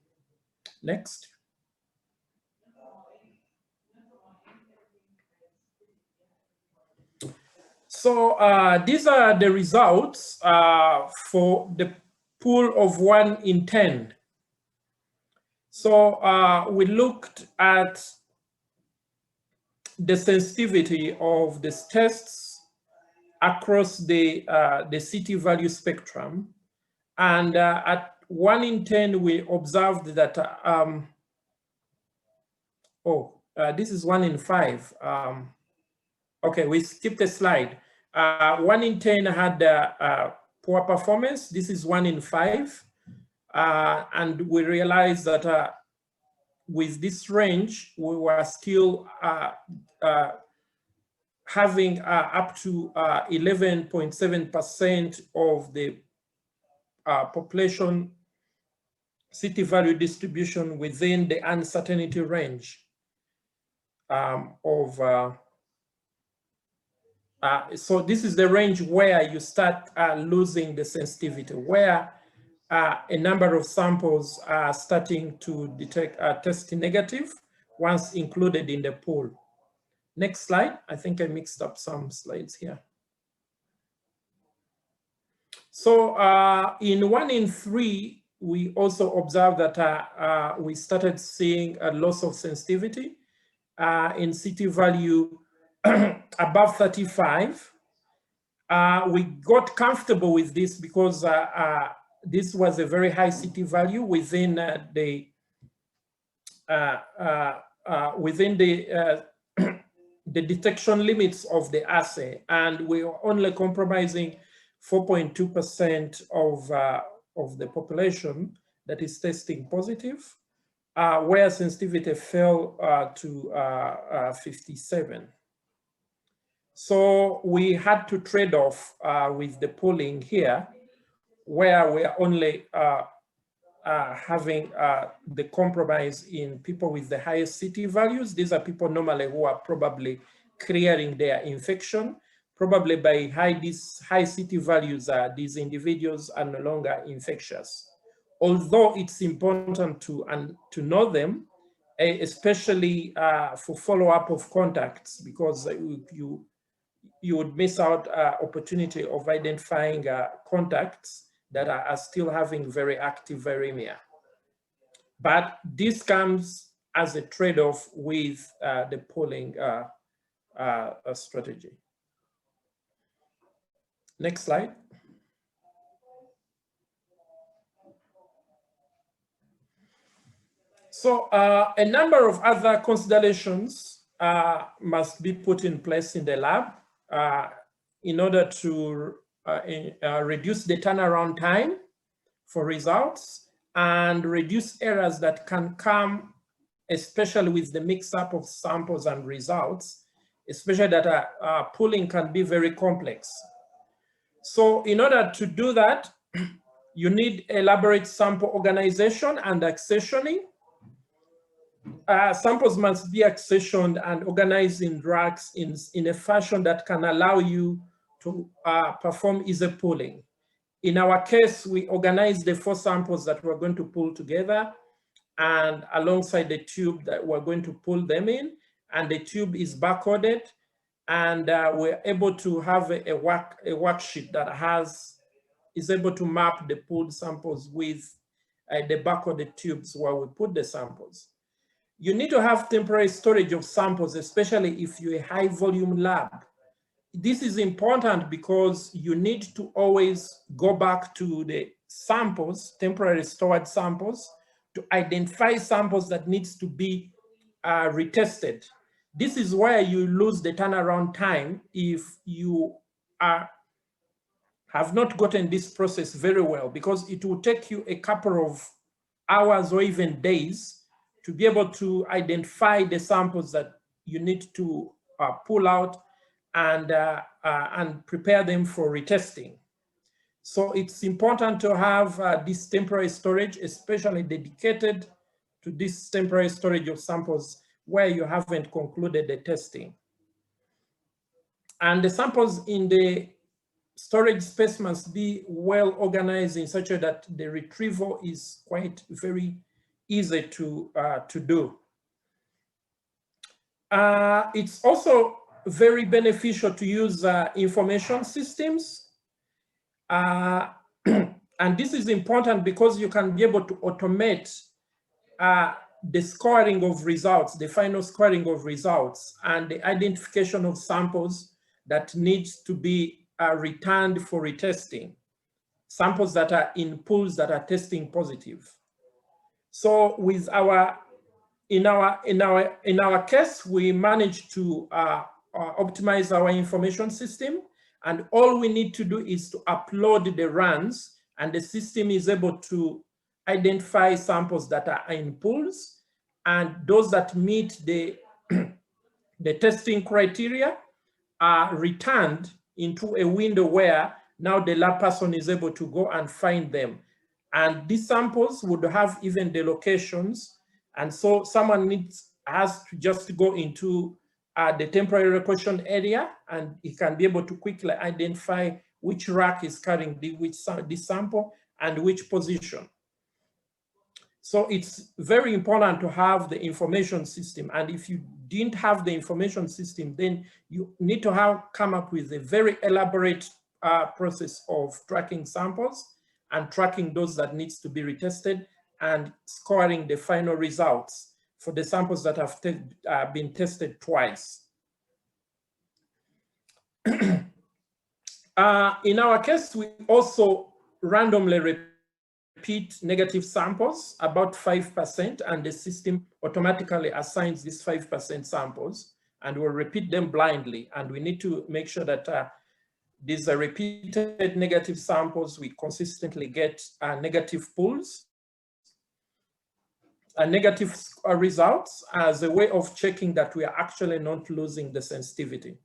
Speaker 6: Next. So these are the results for the pool of 1 in 10. So we looked at the sensitivity of these tests across the CT value spectrum. And at 1 in 10, we observed that, this is 1 in 5. Okay, we skipped a slide. 1 in 10 had poor performance. This is 1 in 5. And we realized that with this range, we were still having up to 11.7% of the population CT value distribution within the uncertainty range so this is the range where you start losing the sensitivity, where a number of samples are starting to detect test negative once included in the pool. Next slide. I think I mixed up some slides here. So in 1 in 3, we also observed that we started seeing a loss of sensitivity in CT value above 35. We got comfortable with this because this was a very high CT value within the detection limits of the assay, and we were only compromising 4.2% of the population that is testing positive, where sensitivity fell to 57. So we had to trade off with the pooling here, where we are only having the compromise in people with the highest CT values. These are people normally who are probably clearing their infection. Probably by these high CT values, these individuals are no longer infectious. Although it's important to know them, especially for follow-up of contacts, because you would miss out opportunity of identifying contacts that are still having very active viremia. But this comes as a trade-off with the pooling strategy. Next slide. So a number of other considerations must be put in place in the lab in order to reduce the turnaround time for results and reduce errors that can come, especially with the mix-up of samples and results, especially that pooling can be very complex. So in order to do that, you need elaborate sample organization and accessioning. Samples must be accessioned and organized in racks in a fashion that can allow you to perform easy pooling. In our case, we organized the 4 samples that we're going to pull together and alongside the tube that we're going to pull them in, and the tube is barcoded, and we're able to have a worksheet that is able to map the pulled samples with the barcoded tubes where we put the samples. You need to have temporary storage of samples, especially if you're a high volume lab. This is important because you need to always go back to the samples, temporary stored samples, to identify samples that needs to be retested. This is where you lose the turnaround time if you have not gotten this process very well, because it will take you a couple of hours or even days to be able to identify the samples that you need to pull out and prepare them for retesting. So it's important to have this temporary storage, especially dedicated to this temporary storage of samples where you haven't concluded the testing. And the samples in the storage space must be well organized in such a way that the retrieval is very easy to do. It's also very beneficial to use information systems. And this is important because you can be able to automate the scoring of results, the final scoring of results, and the identification of samples that needs to be returned for retesting, samples that are in pools that are testing positive. So with in our case, we managed to optimize our information system, and all we need to do is to upload the runs, and the system is able to identify samples that are in pools, and those that meet the testing criteria are returned into a window where now the lab person is able to go and find them. And these samples would have even the locations. And so someone has to just go into the temporary requisition area, and he can be able to quickly identify which rack is carrying this sample and which position. So it's very important to have the information system. And if you didn't have the information system, then you need to come up with a very elaborate process of tracking samples and tracking those that needs to be retested and scoring the final results for the samples that have been tested twice. In our case, we also randomly repeat negative samples, about 5%, and the system automatically assigns these 5% samples, and we'll repeat them blindly. And we need to make sure that these are repeated negative samples, we consistently get negative pools, negative results as a way of checking that we are actually not losing the sensitivity.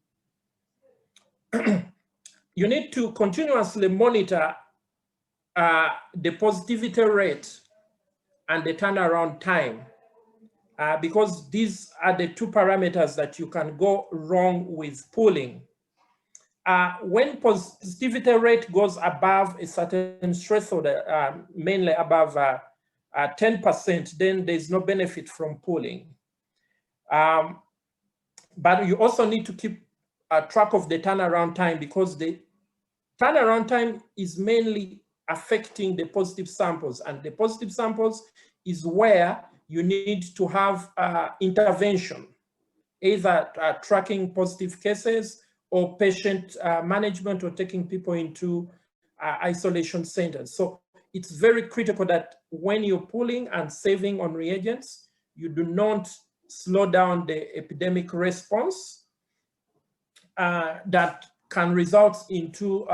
Speaker 6: you need to continuously monitor the positivity rate and the turnaround time, because these are the two parameters that you can go wrong with pooling. When positivity rate goes above a certain threshold, mainly above 10%, then there's no benefit from pooling. But you also need to keep track of the turnaround time, because the turnaround time is mainly affecting the positive samples, and the positive samples is where you need to have intervention, either tracking positive cases or patient management, or taking people into isolation centers. So it's very critical that when you're pooling and saving on reagents, you do not slow down the epidemic response that can result into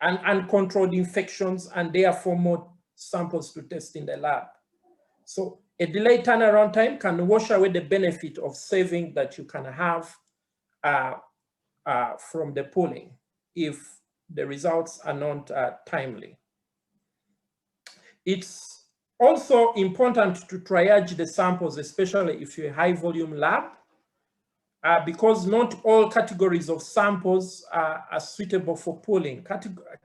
Speaker 6: uncontrolled infections, and therefore more samples to test in the lab. So a delayed turnaround time can wash away the benefit of saving that you can have from the pooling if the results are not timely. It's also important to triage the samples, especially if you're a high volume lab, because not all categories of samples are suitable for pooling.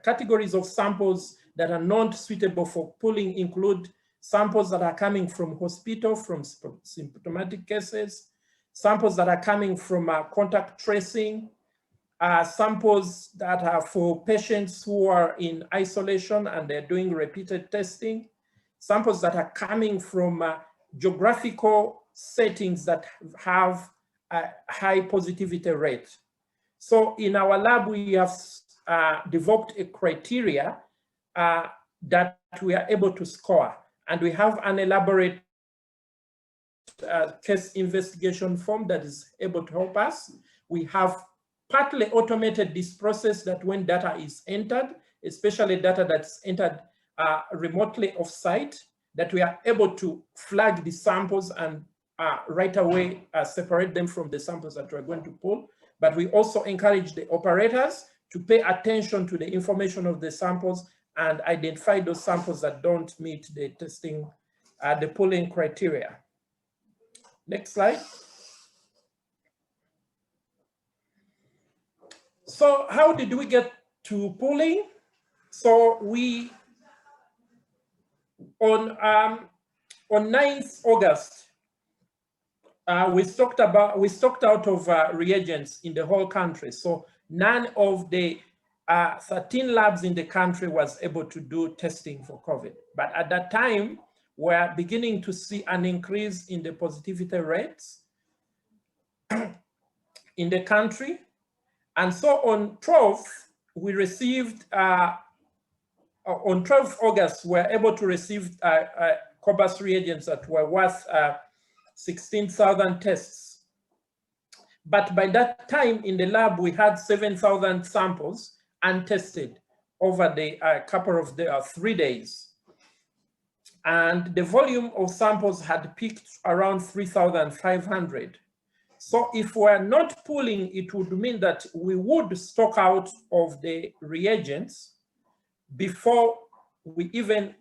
Speaker 6: Categories of samples that are not suitable for pooling include samples that are coming from hospital, from symptomatic cases, samples that are coming from contact tracing, samples that are for patients who are in isolation and they're doing repeated testing, samples that are coming from geographical settings that have a high positivity rate. So in our lab, we have developed a criteria that we are able to score, and we have an elaborate case investigation form that is able to help us. We have partly automated this process that when data is entered, especially data that's entered remotely off-site, that we are able to flag the samples and right away separate them from the samples that we're going to pull. But we also encourage the operators to pay attention to the information of the samples and identify those samples that don't meet the testing, the pooling criteria. Next slide. So how did we get to pooling? So we, on 9th August, we stocked out of reagents in the whole country. So none of the 13 labs in the country was able to do testing for COVID. But at that time, we're beginning to see an increase in the positivity rates in the country. And so on 12th, we received, on 12th August, we're able to receive cobas reagents that were worth 16,000 tests. But by that time in the lab, we had 7,000 samples untested over the couple of 3 days. And the volume of samples had peaked around 3,500. So if we're not pooling, it would mean that we would stock out of the reagents before we even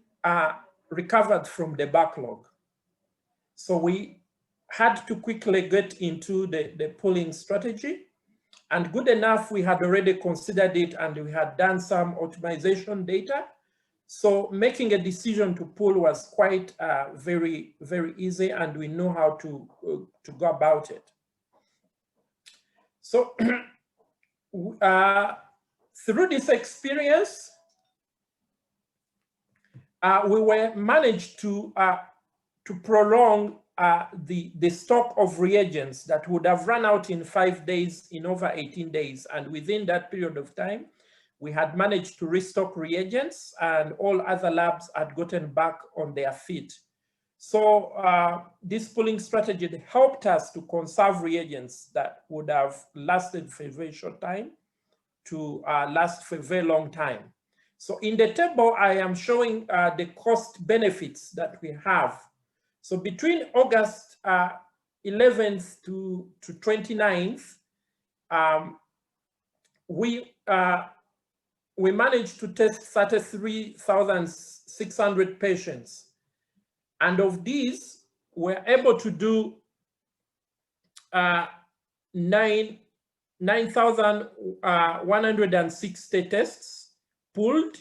Speaker 6: recovered from the backlog. So we had to quickly get into the pooling strategy. And good enough, we had already considered it and we had done some optimization data. So making a decision to pool was quite very, very easy, and we know how to go about it. So through this experience, we were managed to prolong the stock of reagents that would have run out in 5 days in over 18 days. And within that period of time, we had managed to restock reagents, and all other labs had gotten back on their feet. So this pooling strategy helped us to conserve reagents that would have lasted for a very short time to last for a very long time. So in the table, I am showing the cost benefits that we have. So between August 11th to 29th, we managed to test 33,600 patients. And of these, we're able to do 9,160 tests pooled.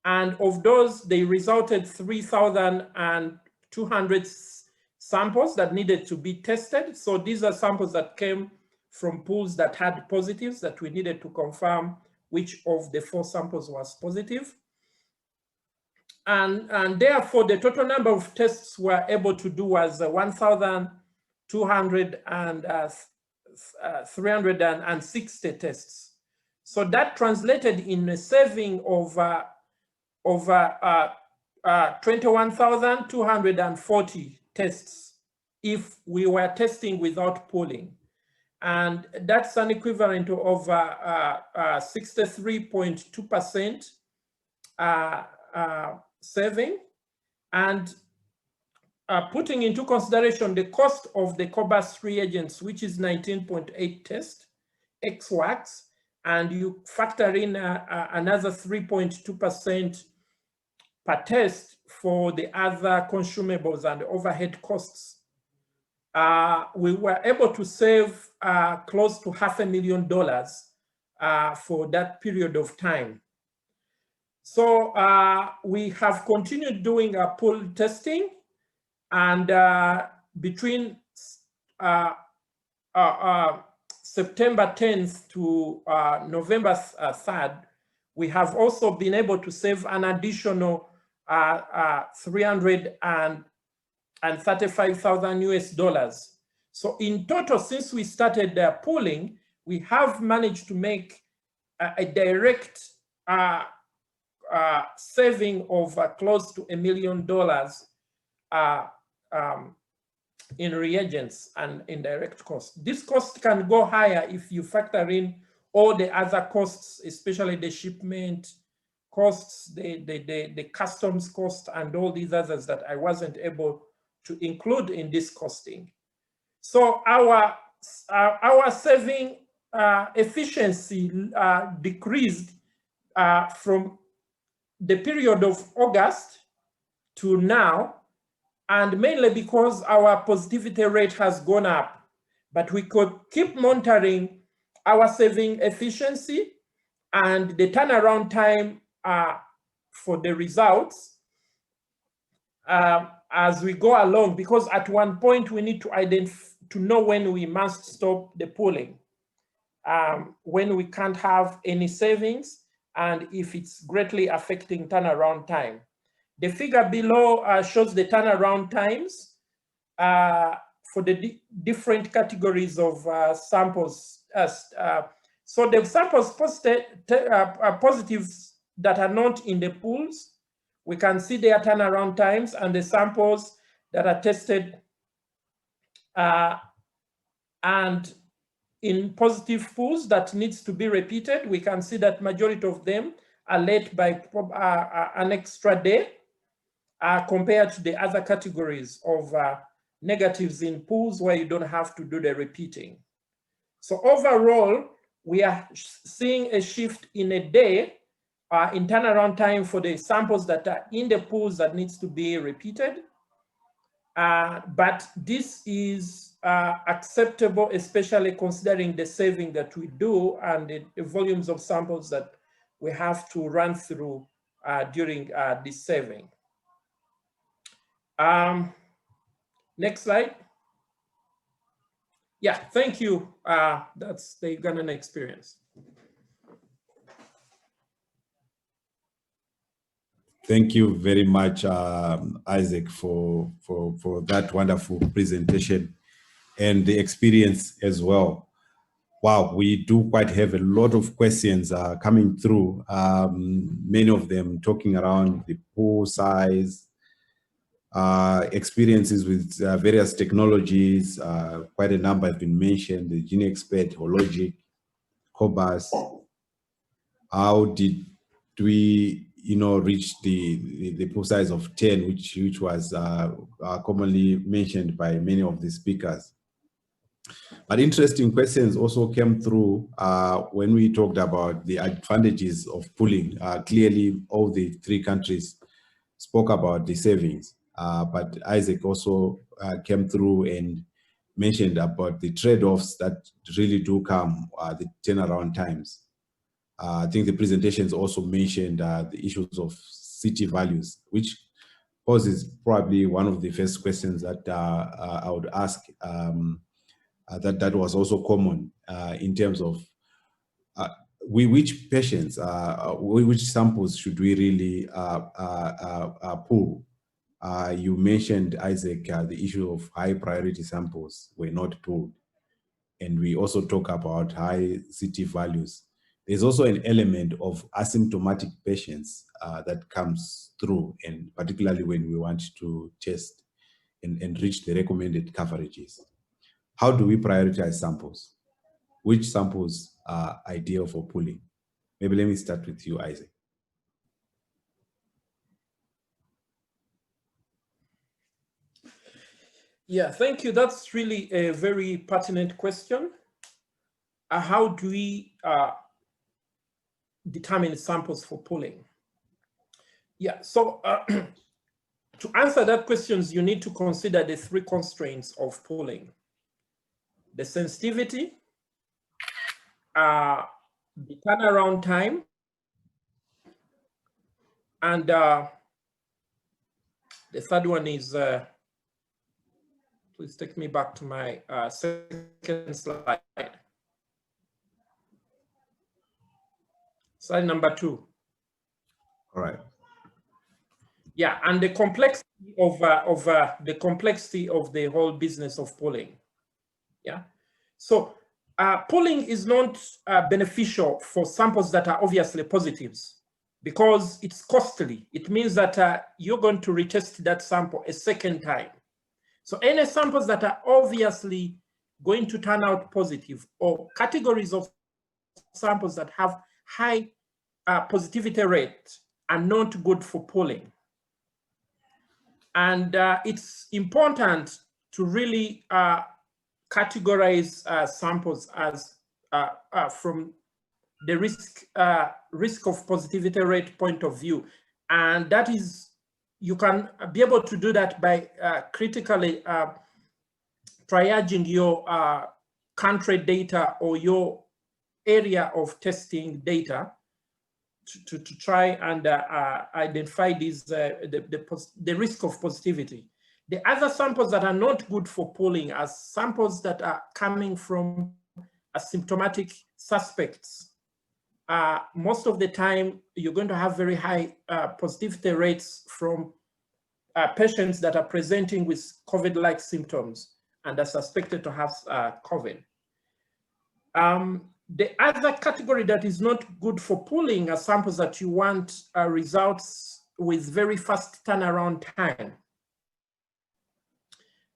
Speaker 6: And of those, they resulted 3,200 samples that needed to be tested. So these are samples that came from pools that had positives that we needed to confirm which of the 4 samples was positive. And therefore, the total number of tests we're able to do was 1,360 tests. So that translated in a saving of 21,240 tests if we were testing without pooling. And that's an equivalent of over 63.2% saving. And putting into consideration the cost of the cobas reagents, which is 19.8 test ex-works, and you factor in another 3.2% per test for the other consumables and overhead costs, we were able to save close to $500,000 for that period of time. So we have continued doing pool testing, and between September 10th to November 3rd, we have also been able to save an additional $335,000 US. So in total, since we started pooling, we have managed to make a direct saving of close to $1 million in reagents and indirect costs. This cost can go higher if you factor in all the other costs, especially the shipment costs, the customs cost, and all these others that I wasn't able to include in this costing. So our saving efficiency decreased from the period of August to now, and mainly because our positivity rate has gone up. But we could keep monitoring our saving efficiency and the turnaround time for the results as we go along, because at one point we need to know when we must stop the pooling, when we can't have any savings, and if it's greatly affecting turnaround time. The figure below shows the turnaround times for the different categories of samples. So the samples positives that are not in the pools, we can see their turnaround times, and the samples that are tested and in positive pools that needs to be repeated, we can see that majority of them are late by an extra day compared to the other categories of negatives in pools where you don't have to do the repeating. So overall, we are seeing a shift in a day in turnaround time for the samples that are in the pools that needs to be repeated. But this is acceptable, especially considering the saving that we do and the volumes of samples that we have to run through during this saving. Next slide. Yeah, thank you. That's the Ugandan experience.
Speaker 1: Thank you very much, Isaac, for that wonderful presentation and the experience as well. Wow, we do quite have a lot of questions coming through, many of them talking around the pool size, experiences with various technologies. Quite a number have been mentioned: the GeneXpert, Hologic, cobas. How did we, reach the pool size of 10, which was commonly mentioned by many of the speakers? But interesting questions also came through when we talked about the advantages of pooling. Clearly, all the three countries spoke about the savings, but Isaac also came through and mentioned about the trade-offs that really do come, the turnaround times. I think the presentations also mentioned the issues of city values, which poses probably one of the first questions that I would ask. That was also common in terms of which patients, which samples should we really pool. You mentioned, Isaac, the issue of high priority samples were not pooled. And we also talk about high CT values. There's also an element of asymptomatic patients that comes through, and particularly when we want to test and reach the recommended coverages. How do we prioritize samples? Which samples are ideal for pooling? Maybe let me start with you, Isaac.
Speaker 6: Yeah, thank you. That's really a very pertinent question. How do we determine samples for pooling? Yeah, so to answer that question, you need to consider the three constraints of pooling: the sensitivity, the turnaround time, and the third one is, please take me back to my second slide. Slide number 2.
Speaker 1: All right.
Speaker 6: Yeah, and the complexity of the whole business of pooling. Yeah, so pooling is not beneficial for samples that are obviously positives because it's costly. It means that you're going to retest that sample a second time. So any samples that are obviously going to turn out positive, or categories of samples that have high positivity rate, are not good for pooling. And it's important to really categorize samples as from the risk of positivity rate point of view. And that is, you can be able to do that by critically triaging your country data or your area of testing data to try and identify these, the risk of positivity. The other samples that are not good for pooling are samples that are coming from asymptomatic suspects. Most of the time, you're going to have very high positivity rates from patients that are presenting with COVID-like symptoms and are suspected to have COVID. The other category that is not good for pooling are samples that you want results with very fast turnaround time.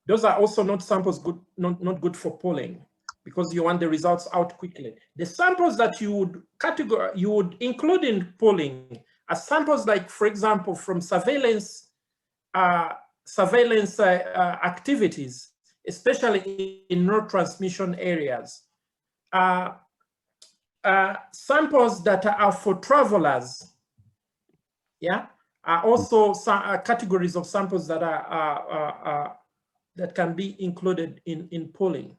Speaker 6: Those are also not samples not good for pooling because you want the results out quickly. The samples that you would include in pooling are samples like, for example, from surveillance activities, especially in neurotransmission areas. Samples that are for travelers, yeah, are also some categories of samples that are that can be included in pooling.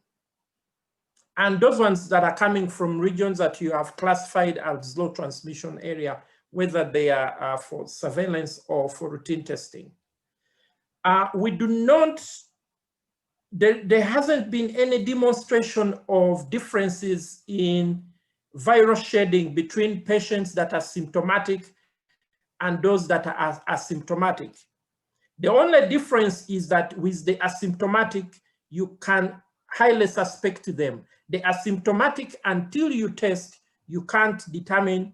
Speaker 6: And those ones that are coming from regions that you have classified as low transmission area, whether they are for surveillance or for routine testing. We do not, there hasn't been any demonstration of differences in viral shedding between patients that are symptomatic and those that are asymptomatic. The only difference is that with the asymptomatic, you can highly suspect them. The asymptomatic, until you test, you can't determine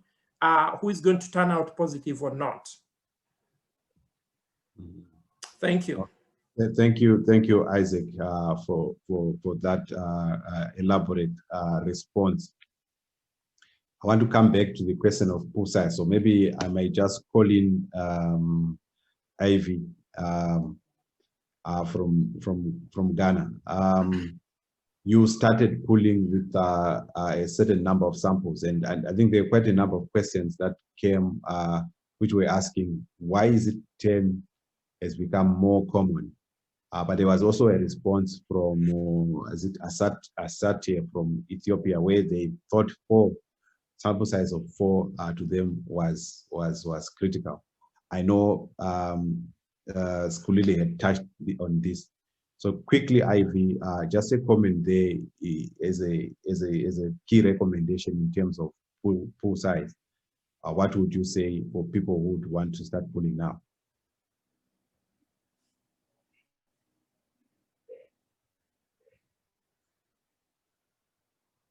Speaker 6: who is going to turn out positive or not. Thank you.
Speaker 1: Thank you, Isaac, for that elaborate response. I want to come back to the question of pool size, so maybe I might just call in Ivy from Ghana. you started pulling with a certain number of samples, and I think there were quite a number of questions that came, which were asking, why is it 10 has become more common? But there was also a response from, is it Asate from Ethiopia, where they thought 4, sample size of 4 to them was critical. I know Skulile had touched on this. So quickly, Ivy, just a comment there as a key recommendation in terms of pool size. What would you say for people who would want to start pooling now?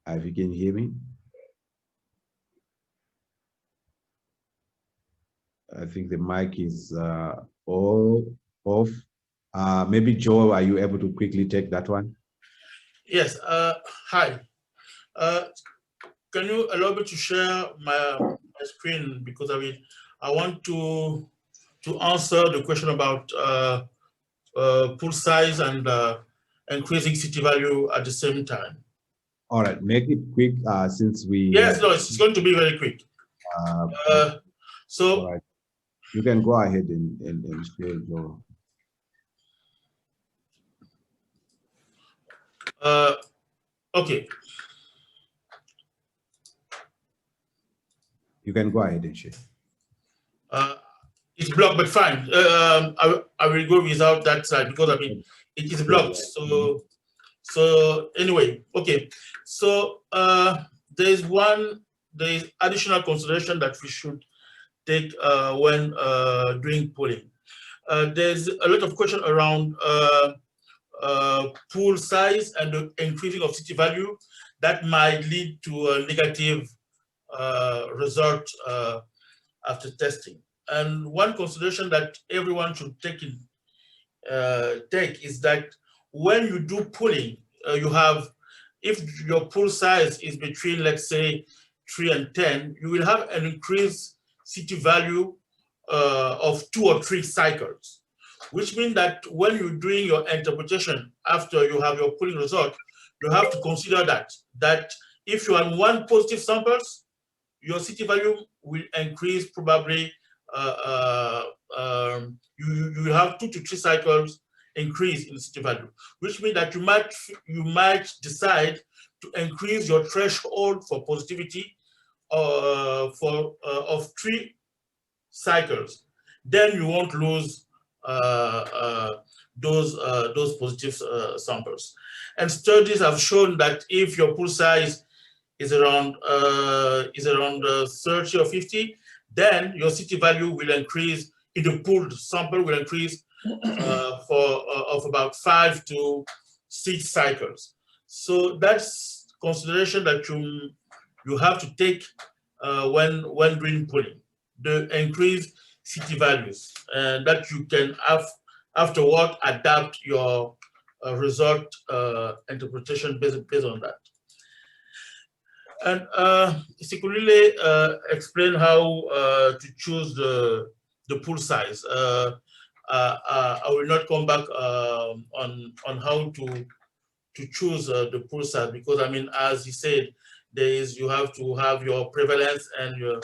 Speaker 1: Ivy, can you hear me? I think the mic is all off. Maybe Joe, are you able to quickly take that one?
Speaker 3: Yes. Hi. Can you allow me to share my screen, because I want to answer the question about pool size and increasing CT value at the same time.
Speaker 1: All right, make it quick since we.
Speaker 3: Yes, no, it's going to be very quick. So.
Speaker 1: All right. You can go ahead and share your.
Speaker 3: Okay.
Speaker 1: You can go ahead and share.
Speaker 3: It's blocked, but fine. I will go without that side because it is blocked. So anyway, okay. So there's additional consideration that we should take when doing polling. There's a lot of question around pool size and the increasing of CT value that might lead to a negative result after testing. And one consideration that everyone should take is that when you do pooling, you have, if your pool size is between, let's say, 3 and 10, you will have an increased CT value of 2 or 3 cycles, which means that when you're doing your interpretation after you have your pooling result, you have to consider that if you have 1 positive samples, your CT value will increase probably, you will have 2 to 3 cycles increase in CT value, which means that you might decide to increase your threshold for positivity of 3 cycles. Then you won't lose those positive samples. And studies have shown that if your pool size is around 30 or 50, then your CT value will increase in the pooled sample will increase of about 5 to 6 cycles. So that's consideration that you have to take when doing pooling, the increased CT values, and that you can afterward adapt your result interpretation based on that. And Sikulile explain how to choose the pool size. I will not come back on how to choose the pool size, because as he said, you have to have your prevalence and you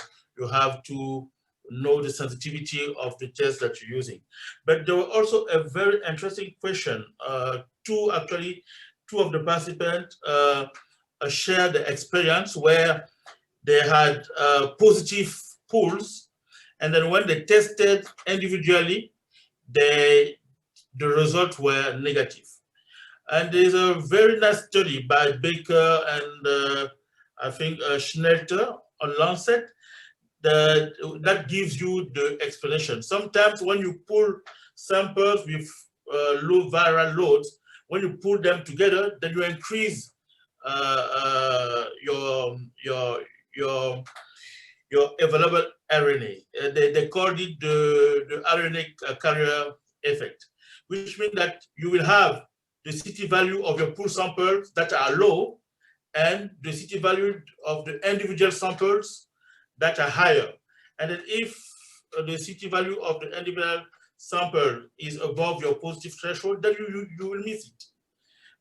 Speaker 3: have to know the sensitivity of the test that you're using. But there was also a very interesting question. Two of the participants shared the experience where they had positive pools, and then when they tested individually, the results were negative. And there's a very nice study by Baker and I think Schnelter on Lancet that gives you the explanation. Sometimes when you pull samples with low viral loads, when you pull them together, then you increase your available RNA. They called it the RNA carrier effect, which means that you will have the CT value of your pool samples that are low and the CT value of the individual samples that are higher. And then if the CT value of the individual sample is above your positive threshold, then you will miss it.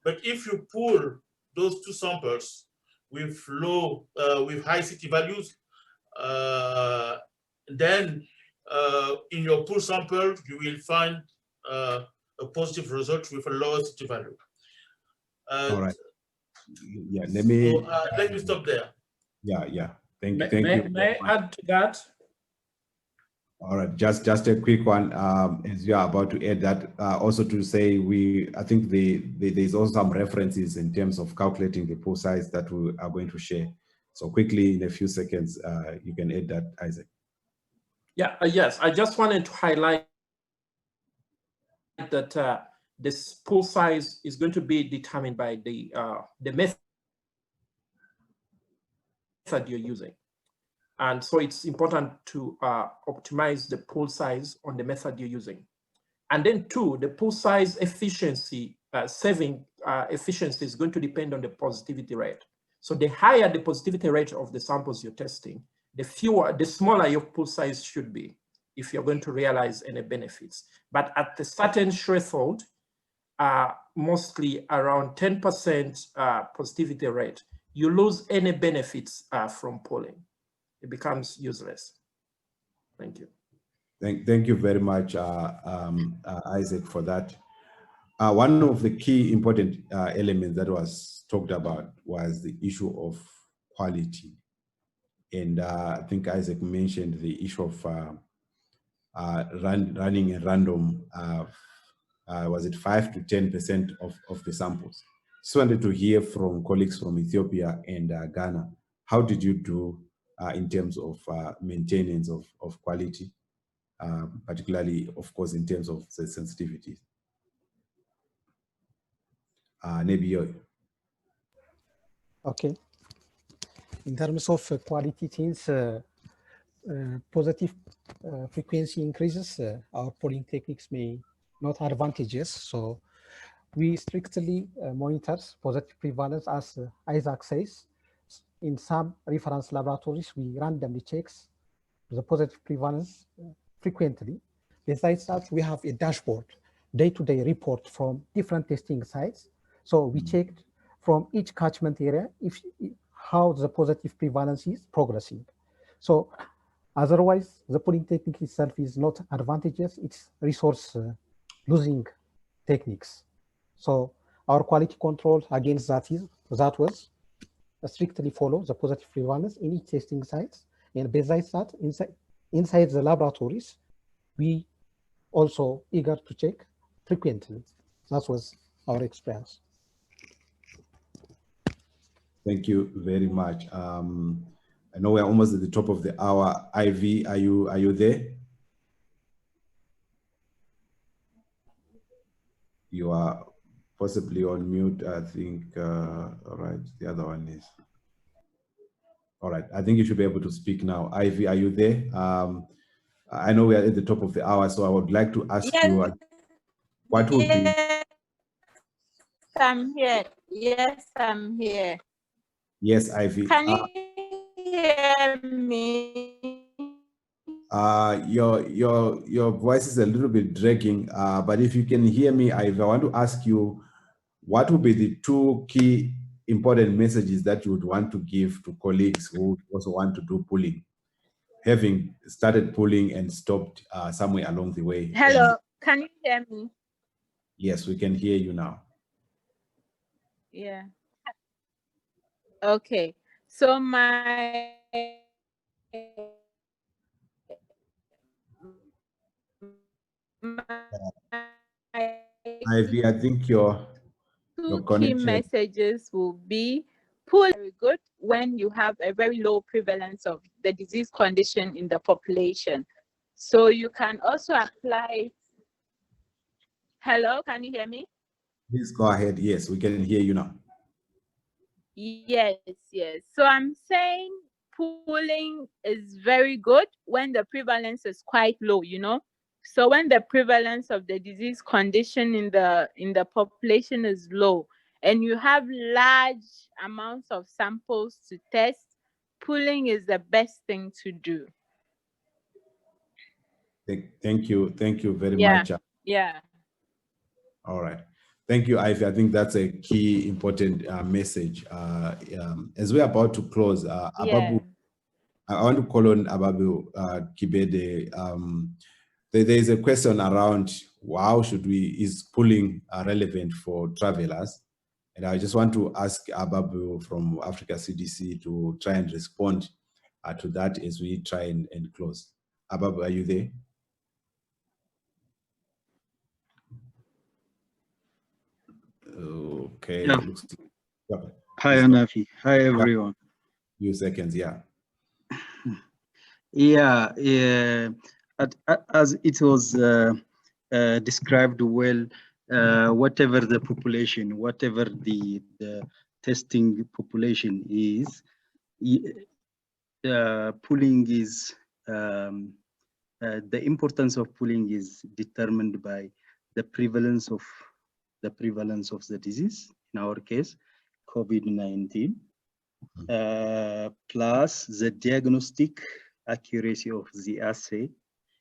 Speaker 3: But if you pull those two samples with with high CT values, then in your pool sample, you will find a positive result with a lower CT value.
Speaker 1: All right. Yeah, let me
Speaker 3: stop there.
Speaker 1: Yeah. Thank you.
Speaker 6: May I add to that?
Speaker 1: All right, just a quick one, as you are about to add that, also to say I think there's also some references in terms of calculating the pool size that we are going to share. So quickly, in a few seconds, you can add that, Isaac.
Speaker 6: Yeah, yes, I just wanted to highlight that this pool size is going to be determined by the method you're using. And so it's important to optimize the pool size on the method you're using. And then two, the pool size efficiency, saving efficiency is going to depend on the positivity rate. So the higher the positivity rate of the samples you're testing, the smaller your pool size should be if you're going to realize any benefits. But at a certain threshold, mostly around 10% positivity rate, you lose any benefits from pooling. It becomes useless. Thank you.
Speaker 1: Thank you very much, Isaac, for that. One of the key important elements that was talked about was the issue of quality. And I think Isaac mentioned the issue of running a random, was it 5 to 10% of the samples? Just wanted to hear from colleagues from Ethiopia and Ghana. How did you do in terms of maintenance of quality, particularly, of course, in terms of the sensitivity? Maybe
Speaker 5: Okay. In terms of quality things, positive frequency increases, our pooling techniques may not have advantages. So we strictly monitor positive prevalence, as Isaac says. In some reference laboratories, we randomly check the positive prevalence frequently. Besides that, we have a dashboard, day-to-day report from different testing sites. So we checked from each catchment area how the positive prevalence is progressing. So otherwise, the pooling technique itself is not advantageous, it's resource losing techniques. So our quality control against that was strictly follow the positive prevalence in each testing sites. And besides that, inside the laboratories, we also eager to check frequently. That was our experience.
Speaker 1: Thank you very much. I know we're almost at the top of the hour. Ivy, are you there? You are possibly on mute, I think. All right, the other one is. All right, I think you should be able to speak now. Ivy, are you there? I know we are at the top of the hour, so I would like to ask you, what would be...
Speaker 4: I'm here. Yes, I'm here.
Speaker 1: Yes, Ivy.
Speaker 4: Can you hear me?
Speaker 1: Your voice is a little bit dragging, but if you can hear me, Ivy, I want to ask you, what would be the two key important messages that you would want to give to colleagues who also want to do pooling, having started pooling and stopped somewhere along the way?
Speaker 4: Hello, can you hear me?
Speaker 1: Yes, we can hear you now.
Speaker 4: Yeah. Okay. So my
Speaker 1: Ivy, I think your
Speaker 4: key messages will be: pool very good when you have a very low prevalence of the disease condition in the population. So you can also apply. Hello, can you hear me?
Speaker 1: Please go ahead. Yes, we can hear you now.
Speaker 4: Yes. So I'm saying pooling is very good when the prevalence is quite low, you know. So when the prevalence of the disease condition in the population is low and you have large amounts of samples to test, pooling is the best thing to do.
Speaker 1: Thank you very much.
Speaker 4: Yeah.
Speaker 1: All right. Thank you, Ivy. I think that's a key important message. As we're about to close, Ababu, I want to call on Ababu Kibede. There is a question around how is pooling relevant for travelers? And I just want to ask Ababu from Africa CDC to try and respond to that as we try and close. Ababu, are you there? Okay.
Speaker 7: Yeah.
Speaker 1: Okay.
Speaker 7: Hi, Anafi. Hi, everyone.
Speaker 1: Few seconds, yeah.
Speaker 7: Yeah, as it was described well, whatever the population, whatever the testing population is, pooling is, the importance of pooling is determined by the prevalence of the disease, in our case, COVID-19, plus the diagnostic accuracy of the assay.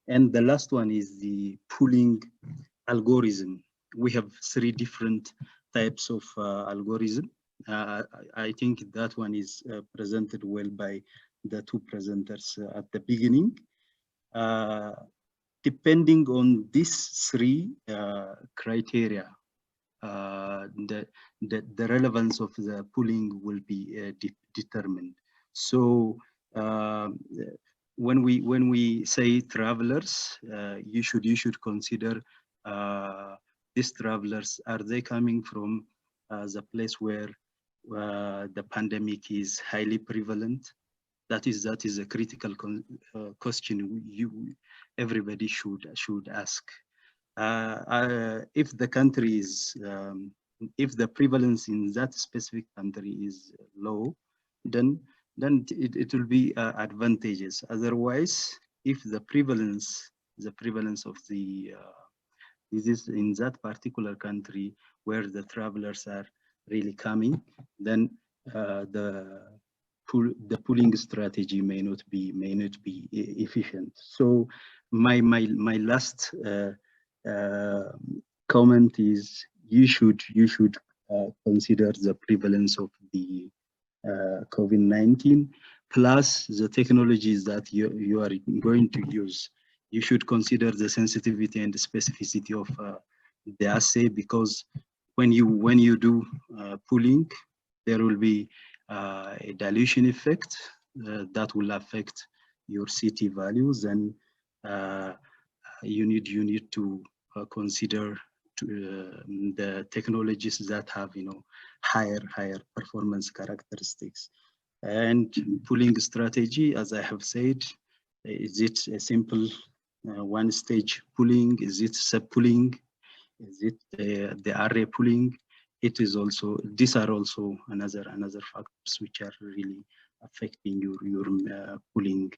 Speaker 7: And the last one is the pooling algorithm. We have 3 different types of algorithm. I think that one is presented well by the 2 presenters at the beginning. Depending on these 3 criteria, the relevance of the pooling will be determined. So when we say travelers, you should consider these travelers, are they coming from the place where the pandemic is highly prevalent? That is a critical question everybody should ask. If the country is, if the prevalence in that specific country is low, then it will be advantageous. Otherwise, if the prevalence of the disease in that particular country where the travelers are really coming, then the pooling strategy may not be efficient. So my last comment is you should consider the prevalence of the COVID-19 plus the technologies that you are going to use. You should consider the sensitivity and the specificity of the assay, because when you do pooling, there will be a dilution effect that will affect your CT values, and you need to consider the technologies that have higher performance characteristics. And pooling strategy, as I have said, is it a simple one-stage pooling? Is it sub-pooling? Is it the array pooling? It is also, these are also another factors which are really affecting your pooling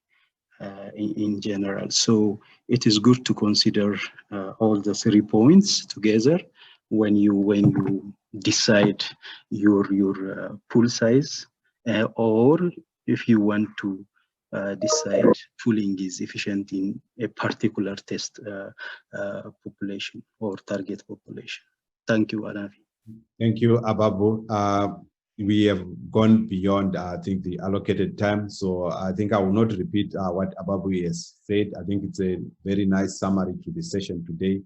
Speaker 7: in general. So it is good to consider all the 3 points together when you decide your pool size, or if you want to decide pooling is efficient in a particular test population or target population. Thank you, Anafi.
Speaker 1: Thank you, Ababu. We have gone beyond, I think, the allocated time. So I think I will not repeat what Ababu has said. I think it's a very nice summary to the session today.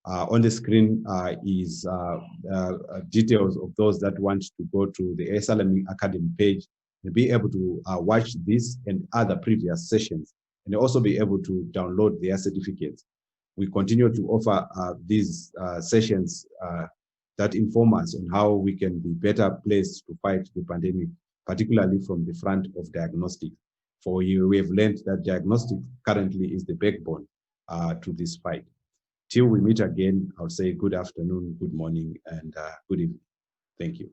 Speaker 1: On the screen is details of those that want to go to the ASLM Academy page and be able to watch this and other previous sessions, and also be able to download their certificates. We continue to offer these sessions that inform us on how we can be better placed to fight the pandemic, particularly from the front of diagnostics. For you, we have learned that diagnostics currently is the backbone to this fight. Till we meet again, I'll say good afternoon, good morning, and good evening. Thank you.